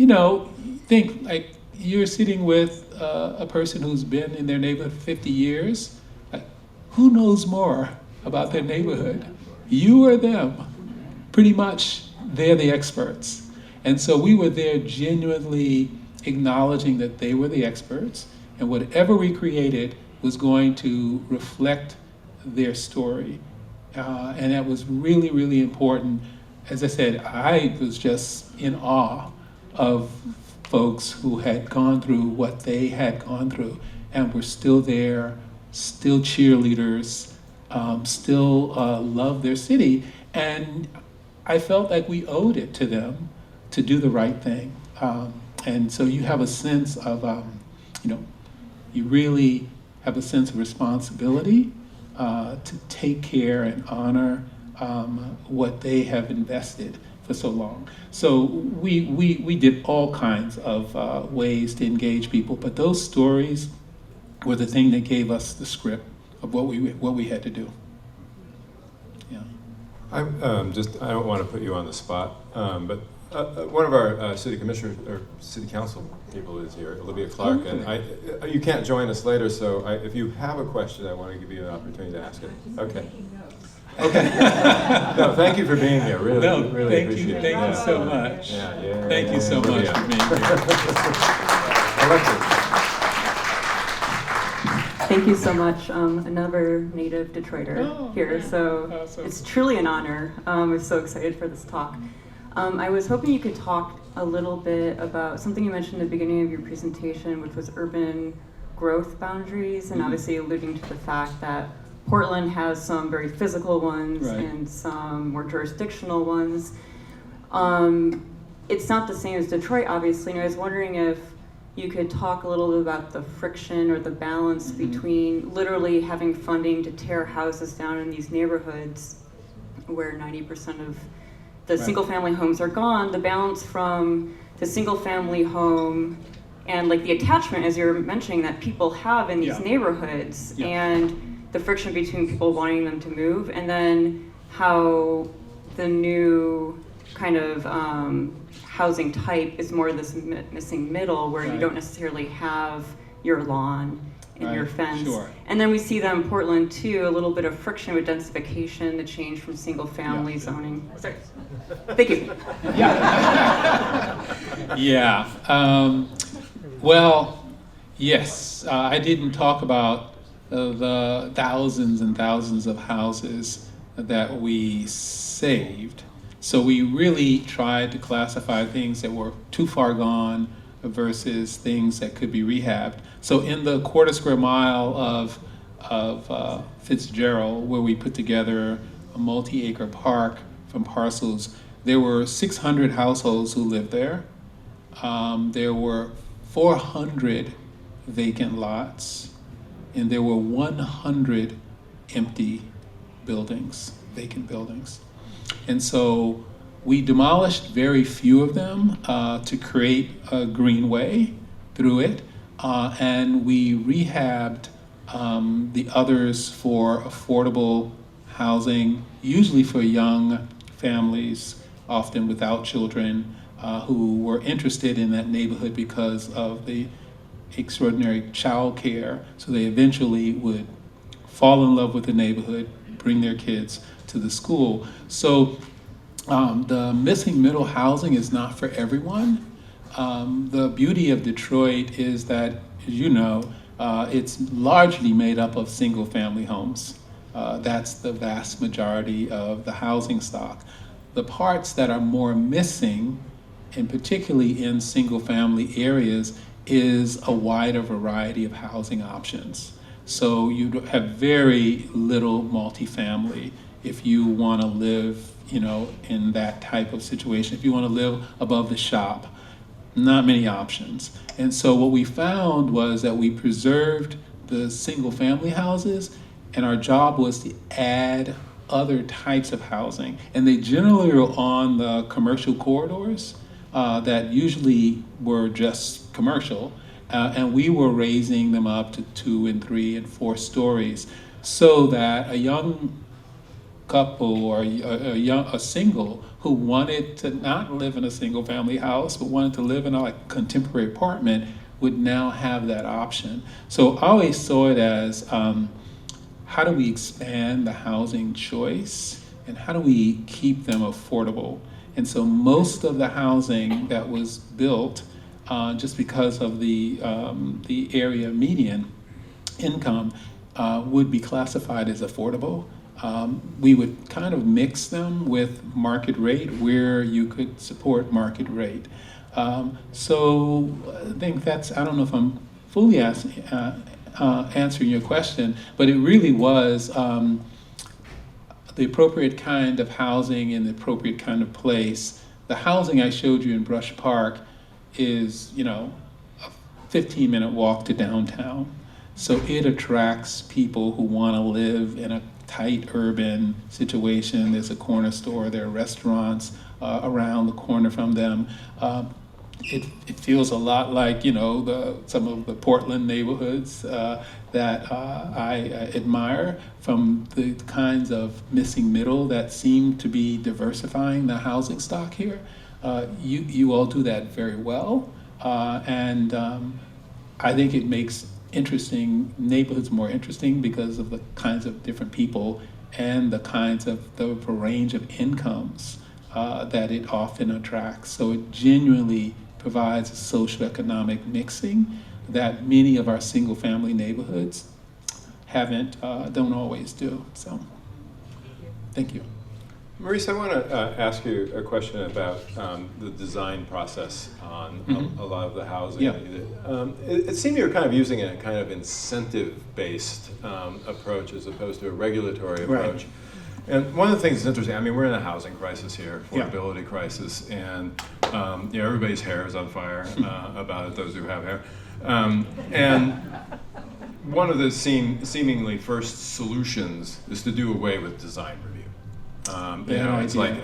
think like you're sitting with a person who's been in their neighborhood for 50 years. Like, who knows more about their neighborhood? You or them? Pretty much, they're the experts. And so we were there genuinely acknowledging that they were the experts, and whatever we created was going to reflect their story. And that was really, really important. As I said, I was just in awe of folks who had gone through what they had gone through and were still there, still cheerleaders, still love their city. And I felt like we owed it to them to do the right thing. And so you have a sense of, you really have a sense of responsibility to take care and honor what they have invested for so long. So we did all kinds of ways to engage people, but those stories were the thing that gave us the script of what we had to do. Yeah. I don't want to put you on the spot, but one of our city commissioners or city council people is here, Olivia Clark, and you can't join us later, so if you have a question, I want to give you an opportunity to ask it. Okay. No, thank you for being here. Really appreciate it. Thank you so much. Thank you so much for being here. Thank you so much. Another native Detroiter here, so awesome. It's truly an honor. We're so excited for this talk. I was hoping you could talk a little bit about something you mentioned at the beginning of your presentation, which was urban growth boundaries, and obviously alluding to the fact that Portland has some very physical ones and some more jurisdictional ones. It's not the same as Detroit, obviously, and I was wondering if you could talk a little bit about the friction or the balance between literally having funding to tear houses down in these neighborhoods where 90% of the single-family homes are gone, the balance from the single-family home and like the attachment, as you're mentioning, that people have in these neighborhoods, and the friction between people wanting them to move, and then how the new kind of housing type is more this missing middle where you don't necessarily have your lawn and your fence. Sure. And then we see that in Portland too, a little bit of friction with densification, the change from single family zoning. Sorry. Thank you. Well, yes, I didn't talk about the thousands and thousands of houses that we saved. So we really tried to classify things that were too far gone versus things that could be rehabbed. So in the quarter square mile of Fitzgerald, where we put together a multi-acre park from parcels, there were 600 households who lived there. There were 400 vacant lots, and there were 100 empty buildings, vacant buildings. And so we demolished very few of them to create a greenway through it, and we rehabbed the others for affordable housing, usually for young families, often without children, who were interested in that neighborhood because of the extraordinary child care. So they eventually would fall in love with the neighborhood, bring their kids to the school. So the missing middle housing is not for everyone. The beauty of Detroit is that, as you know, it's largely made up of single family homes. That's the vast majority of the housing stock. The parts that are more missing, and particularly in single family areas, is a wider variety of housing options. So you have very little multifamily if you want to live, in that type of situation. If you want to live above the shop, not many options. And so what we found was that we preserved the single family houses, and our job was to add other types of housing. And they generally are on the commercial corridors that usually were just commercial. And we were raising them up to 2 and 3 and 4 stories so that a young couple or a single who wanted to not live in a single family house but wanted to live in a contemporary apartment would now have that option. So I always saw it as how do we expand the housing choice and how do we keep them affordable? And so most of the housing that was built just because of the area median income would be classified as affordable. We would kind of mix them with market rate where you could support market rate. So I think I don't know if I'm fully answering your question, but it really was the appropriate kind of housing in the appropriate kind of place. The housing I showed you in Brush Park is, a 15-minute walk to downtown. So it attracts people who want to live in a tight urban situation. There's a corner store, there are restaurants around the corner from them. It feels a lot like, some of the Portland neighborhoods that I admire, from the kinds of missing middle that seem to be diversifying the housing stock here. You all do that very well, and I think it makes interesting neighborhoods more interesting because of the kinds of different people and the kinds of the range of incomes that it often attracts. So it genuinely provides a socioeconomic mixing that many of our single-family neighborhoods don't always do. So, thank you. Maurice, I want to ask you a question about the design process on a lot of the housing. Yeah. It seemed you were kind of using a kind of incentive-based approach as opposed to a regulatory approach. Right. And one of the things that's interesting, I mean, we're in a housing crisis here, Yeah. affordability crisis, and everybody's hair is on fire about it, those who have hair. And one of the seemingly first solutions is to do away with design review. It's like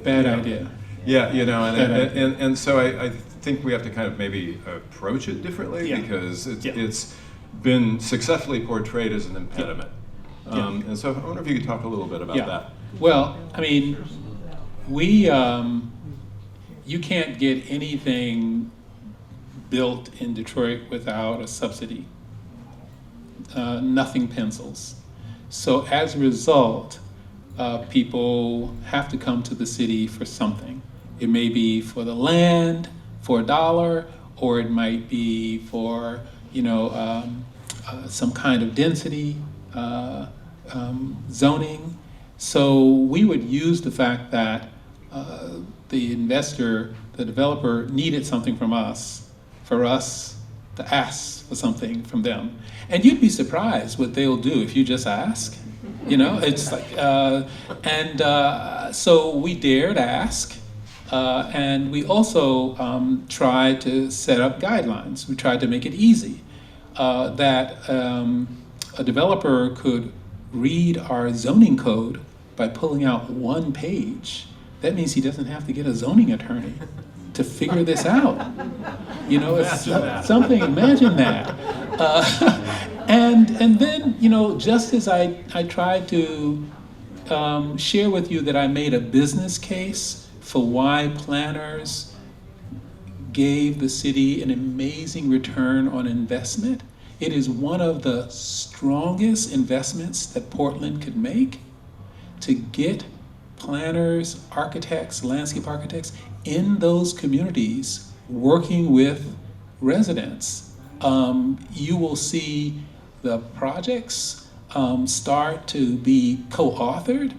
Bad idea. Yeah, and so I think we have to kind of maybe approach it differently because it's been successfully portrayed as an impediment. And so I wonder if you could talk a little bit about that. Well, I mean, you can't get anything built in Detroit without a subsidy. Nothing pencils. So as a result, people have to come to the city for something. It may be for the land, for $1, or it might be for, some kind of density, zoning. So we would use the fact that the investor, the developer, needed something from us, for us to ask for something from them. And you'd be surprised what they'll do if you just ask. It's like, so we dared ask, and we also tried to set up guidelines. We tried to make it easy, that a developer could read our zoning code by pulling out one page. That means he doesn't have to get a zoning attorney to figure this out. It's something, imagine that. And then, just as I tried to share with you that I made a business case for why planners gave the city an amazing return on investment. It is one of the strongest investments that Portland could make, to get planners, architects, landscape architects in those communities working with residents. You will see the projects start to be co-authored.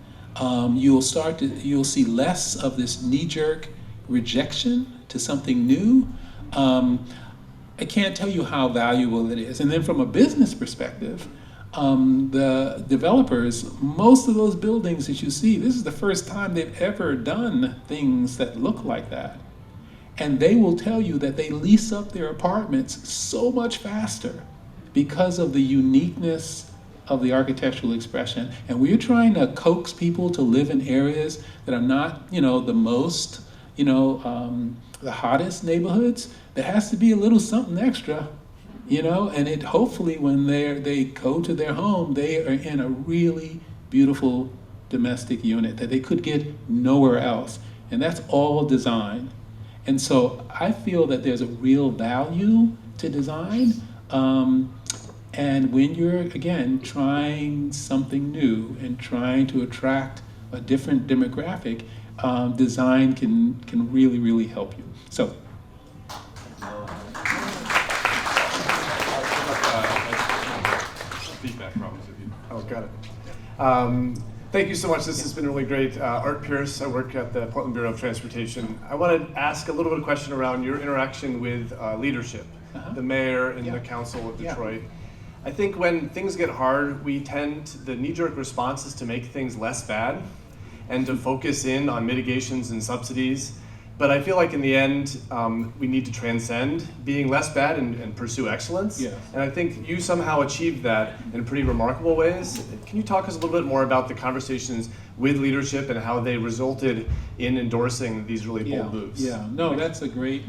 You'll see less of this knee-jerk rejection to something new. I can't tell you how valuable it is. And then from a business perspective, the developers, most of those buildings that you see, this is the first time they've ever done things that look like that. And they will tell you that they lease up their apartments so much faster because of the uniqueness of the architectural expression. And we're trying to coax people to live in areas that are not, the most, the hottest neighborhoods. There has to be a little something extra, and it hopefully when they go to their home, they are in a really beautiful domestic unit that they could get nowhere else. And that's all design. And so I feel that there's a real value to design. And when you're, again, trying something new and trying to attract a different demographic, design can really, really help you. So. Feedback problems if you. Oh, got it. Thank you so much. This has been really great. Art Pierce, I work at the Portland Bureau of Transportation. I want to ask a little bit of question around your interaction with leadership, the mayor and the council of Detroit. I think when things get hard, the knee-jerk response is to make things less bad and to focus in on mitigations and subsidies. But I feel like in the end, we need to transcend being less bad and pursue excellence. Yes. And I think you somehow achieved that in pretty remarkable ways. Can you talk us a little bit more about the conversations with leadership and how they resulted in endorsing these really bold moves? Yeah, no, that's a great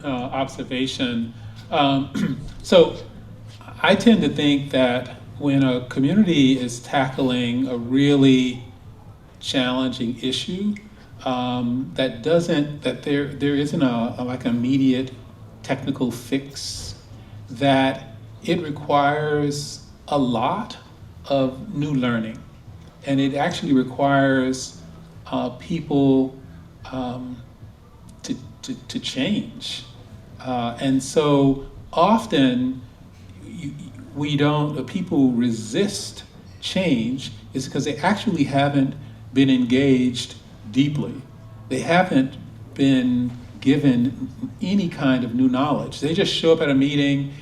observation. So I tend to think that when a community is tackling a really challenging issue, that there isn't a immediate technical fix, that it requires a lot of new learning, and it actually requires people to change, and so often people resist change is because they actually haven't been engaged deeply. They haven't been given any kind of new knowledge. They just show up at a meeting,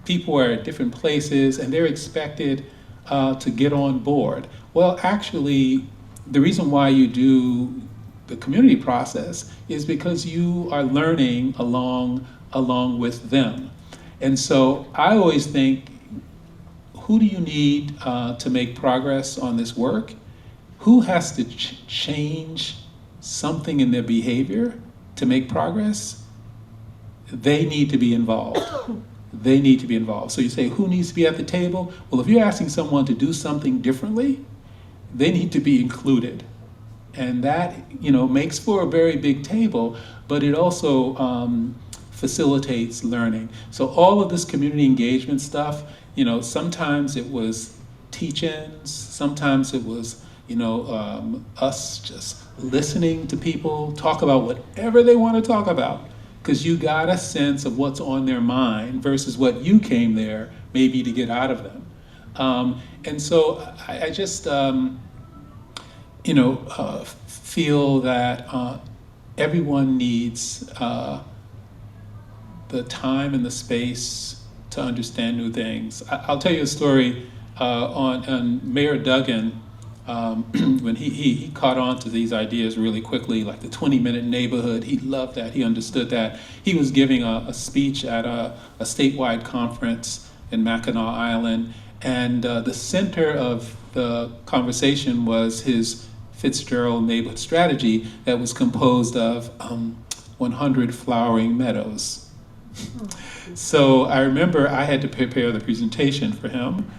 people are at different places, and they're expected to get on board. Well, actually, the reason why you do the community process is because you are learning along with them. And so I always think, who do you need to make progress on this work? Who has to change something in their behavior to make progress? They need to be involved. They need to be involved. So you say, who needs to be at the table? Well, if you're asking someone to do something differently, they need to be included. And that, makes for a very big table, but it also facilitates learning. So all of this community engagement stuff, sometimes it was teach-ins, sometimes it was, us just listening to people talk about whatever they want to talk about, because you got a sense of what's on their mind versus what you came there maybe to get out of them. And so I just, feel that everyone needs the time and the space to understand new things. I'll tell you a story on Mayor Duggan. When he caught on to these ideas really quickly, like the 20-minute neighborhood, he loved that, he understood that. He was giving a speech at a statewide conference in Mackinac Island, and the center of the conversation was his Fitzgerald neighborhood strategy that was composed of 100 flowering meadows. So I remember I had to prepare the presentation for him.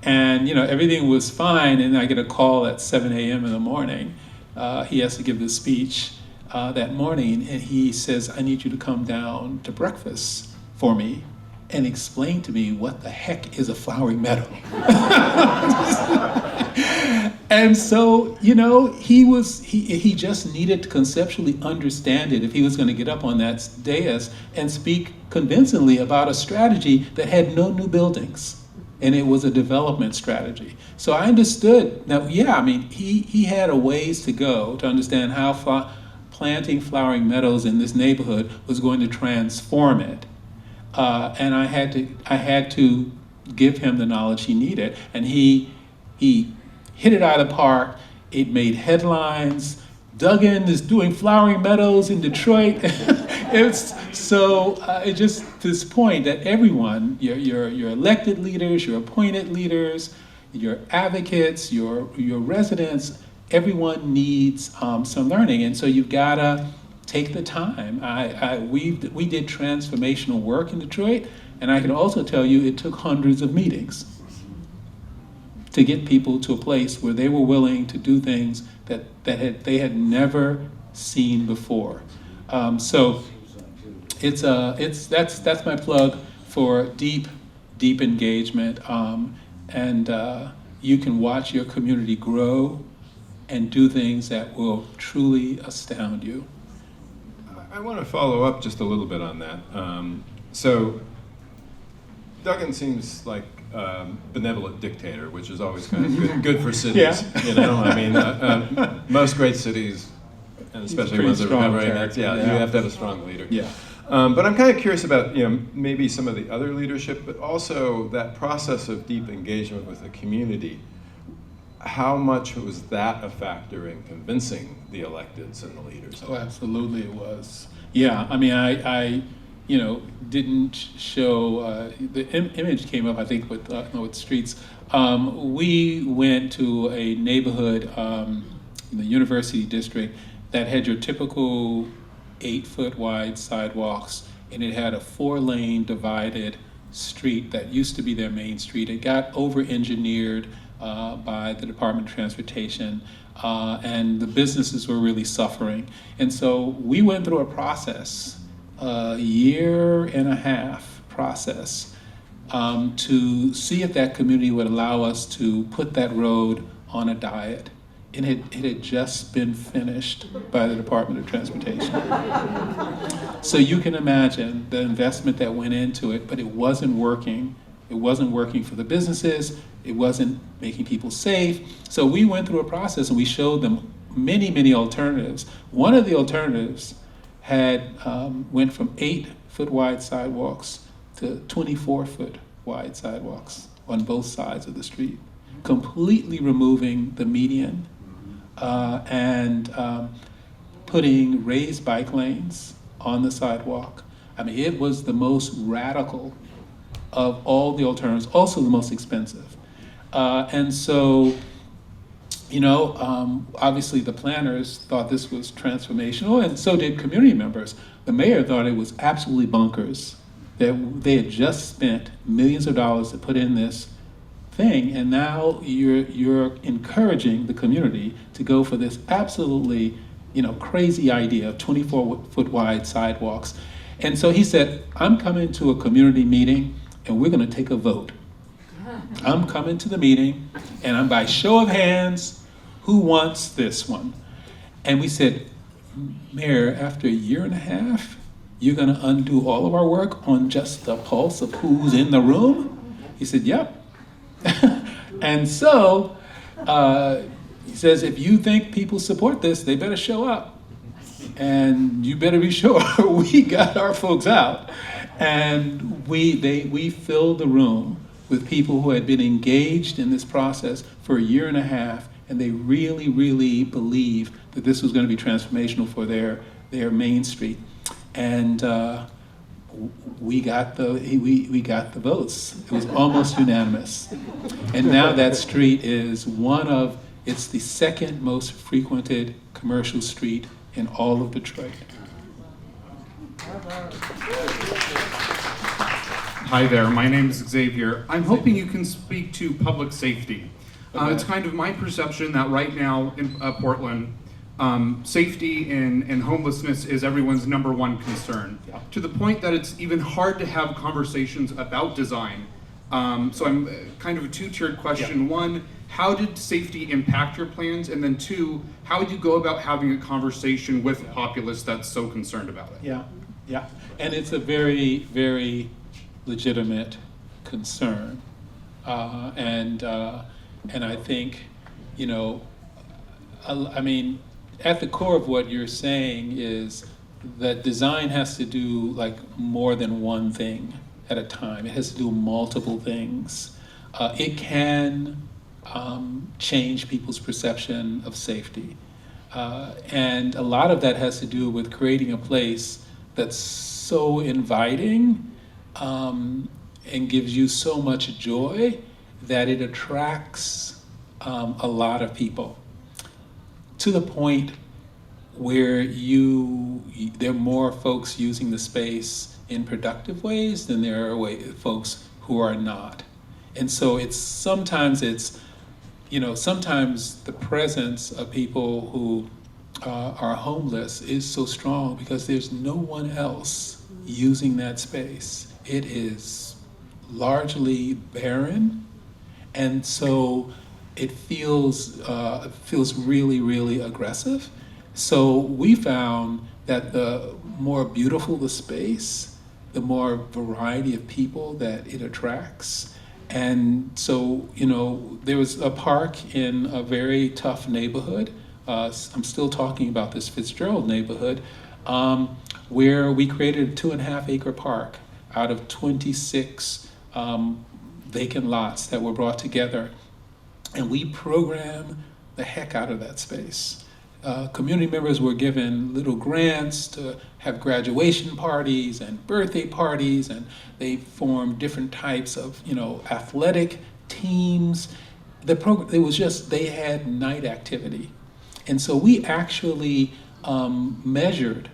And everything was fine, and I get a call at 7 a.m. in the morning. He has to give this speech that morning, and he says, I need you to come down to breakfast for me and explain to me what the heck is a flowering meadow. And so, he just needed to conceptually understand it if he was going to get up on that dais and speak convincingly about a strategy that had no new buildings. And it was a development strategy. So I understood. Now, he had a ways to go to understand how planting flowering meadows in this neighborhood was going to transform it. And I had to give him the knowledge he needed. And he hit it out of the park. It made headlines. Duggan is doing flowering meadows in Detroit. It's just this point that everyone, your elected leaders, your appointed leaders, your advocates, your residents, everyone needs some learning, and so you've got to take the time. We did transformational work in Detroit, and I can also tell you it took hundreds of meetings to get people to a place where they were willing to do things that they had never seen before. So that's my plug for deep engagement, and you can watch your community grow and do things that will truly astound you. I want to follow up just a little bit on that. So Duggan seems like a benevolent dictator, which is always kind of good for cities. Yeah. Most great cities, and especially ones that are recovering, you have to have a strong leader. Yeah. But I'm kind of curious about maybe some of the other leadership, but also that process of deep engagement with the community. How much was that a factor in convincing the electeds and the leaders? Oh, absolutely it was. Yeah, I didn't show, the image came up, I think, with streets. We went to a neighborhood in the University District that had your typical 8-foot wide sidewalks, and it had a 4-lane divided street that used to be their main street. It got over-engineered by the Department of Transportation, and the businesses were really suffering. And so we went through a process, a 1.5-year process, to see if that community would allow us to put that road on a diet. And it had just been finished by the Department of Transportation. So you can imagine the investment that went into it, but it wasn't working. It wasn't working for the businesses. It wasn't making people safe. So we went through a process and we showed them many alternatives. One of the alternatives went from 8-foot wide sidewalks to 24-foot wide sidewalks on both sides of the street. completely removing the median and putting raised bike lanes on the sidewalk. I mean, it was the most radical of all the alternatives, also the most expensive. And so, obviously the planners thought this was transformational, and so did community members. The mayor thought it was absolutely bonkers that they had just spent millions of dollars to put in this thing, and now you're encouraging the community to go for this absolutely, crazy idea of 24-foot wide sidewalks. And so he said, I'm coming to a community meeting and we're gonna take a vote. I'm coming to the meeting and I'm by show of hands, who wants this one? And we said, Mayor, after a year and a half, you're gonna undo all of our work on just the pulse of who's in the room? He said, yep. And so, he says, if you think people support this, they better show up. And you better be sure we got our folks out. And we filled the room with people who had been engaged in this process for a year and a half, and they really, really believed that this was going to be transformational for their Main Street. And we got the votes. It was almost unanimous. And now that street is it's the second most frequented commercial street in all of Detroit. Hi there, my name is Xavier. I'm hoping you can speak to public safety. It's kind of my perception that right now in Portland, safety and homelessness is everyone's number one concern. Yeah. To the point that it's even hard to have conversations about design. So I'm kind of a two-tiered question. Yeah. One, how did safety impact your plans? And then two, how would you go about having a conversation with the populace that's so concerned about it? Yeah. And it's a very, very legitimate concern. And I think, at the core of what you're saying is that design has to do like more than one thing at a time. It has to do multiple things. It can change people's perception of safety. And a lot of that has to do with creating a place that's so inviting and gives you so much joy that it attracts a lot of people, to the point where there are more folks using the space in productive ways than there are folks who are not. And so sometimes the presence of people who are homeless is so strong because there's no one else using that space. It is largely barren, and so it feels really, really aggressive. So we found that the more beautiful the space, the more variety of people that it attracts. And so, there was a park in a very tough neighborhood. I'm still talking about this Fitzgerald neighborhood, where we created a 2.5 acre park out of 26 vacant lots that were brought together. And we programmed the heck out of that space. Community members were given little grants to have graduation parties and birthday parties, and they formed different types of, athletic teams. They had night activity. And so we actually measured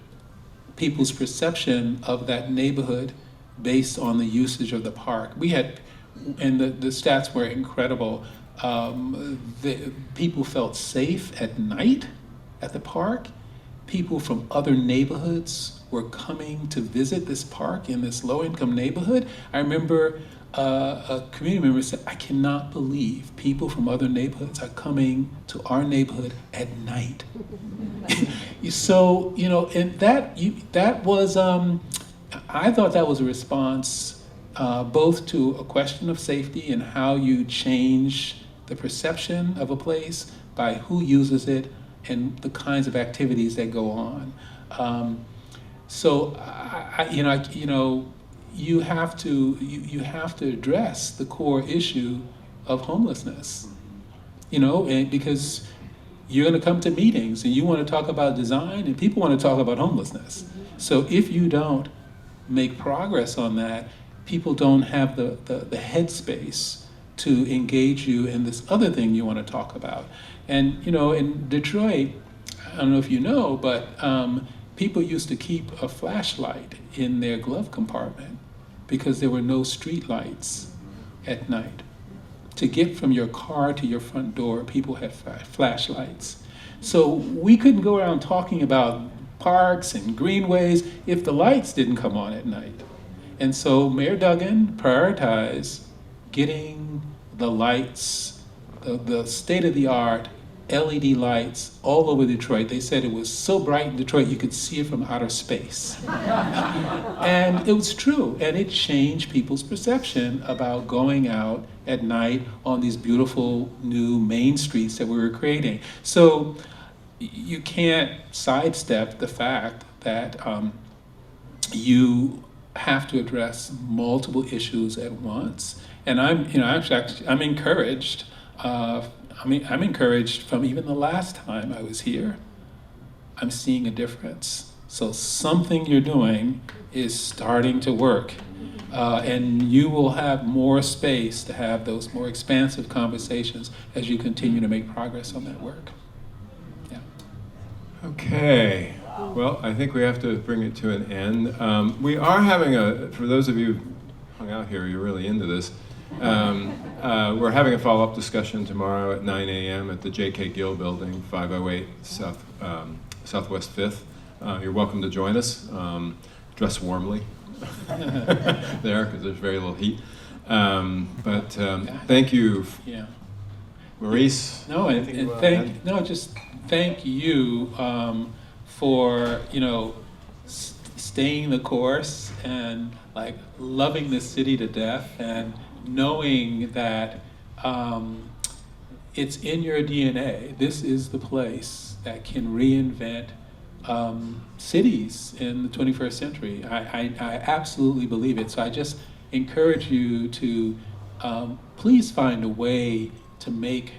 people's perception of that neighborhood based on the usage of the park. And the stats were incredible. People felt safe at night at the park. People from other neighborhoods were coming to visit this park in this low-income neighborhood. I remember a community member said, I cannot believe people from other neighborhoods are coming to our neighborhood at night. So, and that was, I thought that was a response both to a question of safety and how you change the perception of a place by who uses it and the kinds of activities that go on. So, you have to address the core issue of homelessness. and because you're going to come to meetings and you want to talk about design and people want to talk about homelessness. So if you don't make progress on that, people don't have the headspace to engage you in this other thing you want to talk about. And in Detroit, I don't know if you know, but people used to keep a flashlight in their glove compartment because there were no street lights at night. To get from your car to your front door, people had flashlights. So we couldn't go around talking about parks and greenways if the lights didn't come on at night. And so Mayor Duggan prioritized getting the lights, the state-of-the-art LED lights all over Detroit. They said it was so bright in Detroit you could see it from outer space. And it was true, and it changed people's perception about going out at night on these beautiful new main streets that we were creating. So you can't sidestep the fact that you have to address multiple issues at once. And I'm encouraged. I'm encouraged from even the last time I was here. I'm seeing a difference. So something you're doing is starting to work. And you will have more space to have those more expansive conversations as you continue to make progress on that work. Yeah. Okay. Well, I think we have to bring it to an end. We are having for those of you who hung out here, you're really into this, we're having a follow-up discussion tomorrow at 9 a.m. at the J.K. Gill Building, 508 Southwest 5th. You're welcome to join us. Dress warmly there, because there's very little heat. Thank you, Yeah. Maurice. No, just thank you for staying the course and loving this city to death and knowing that it's in your DNA. This is the place that can reinvent cities in the 21st century. I absolutely believe it. So I just encourage you to please find a way to make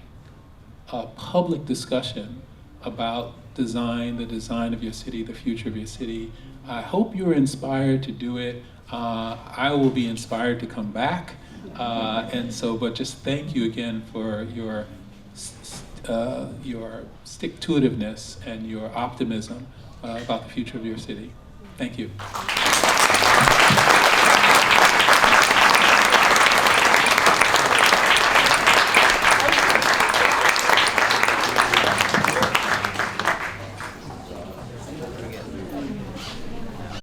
a public discussion about the design of your city, the future of your city. I hope you're inspired to do it. I will be inspired to come back. But just thank you again for your stick-to-itiveness and your optimism about the future of your city. Thank you.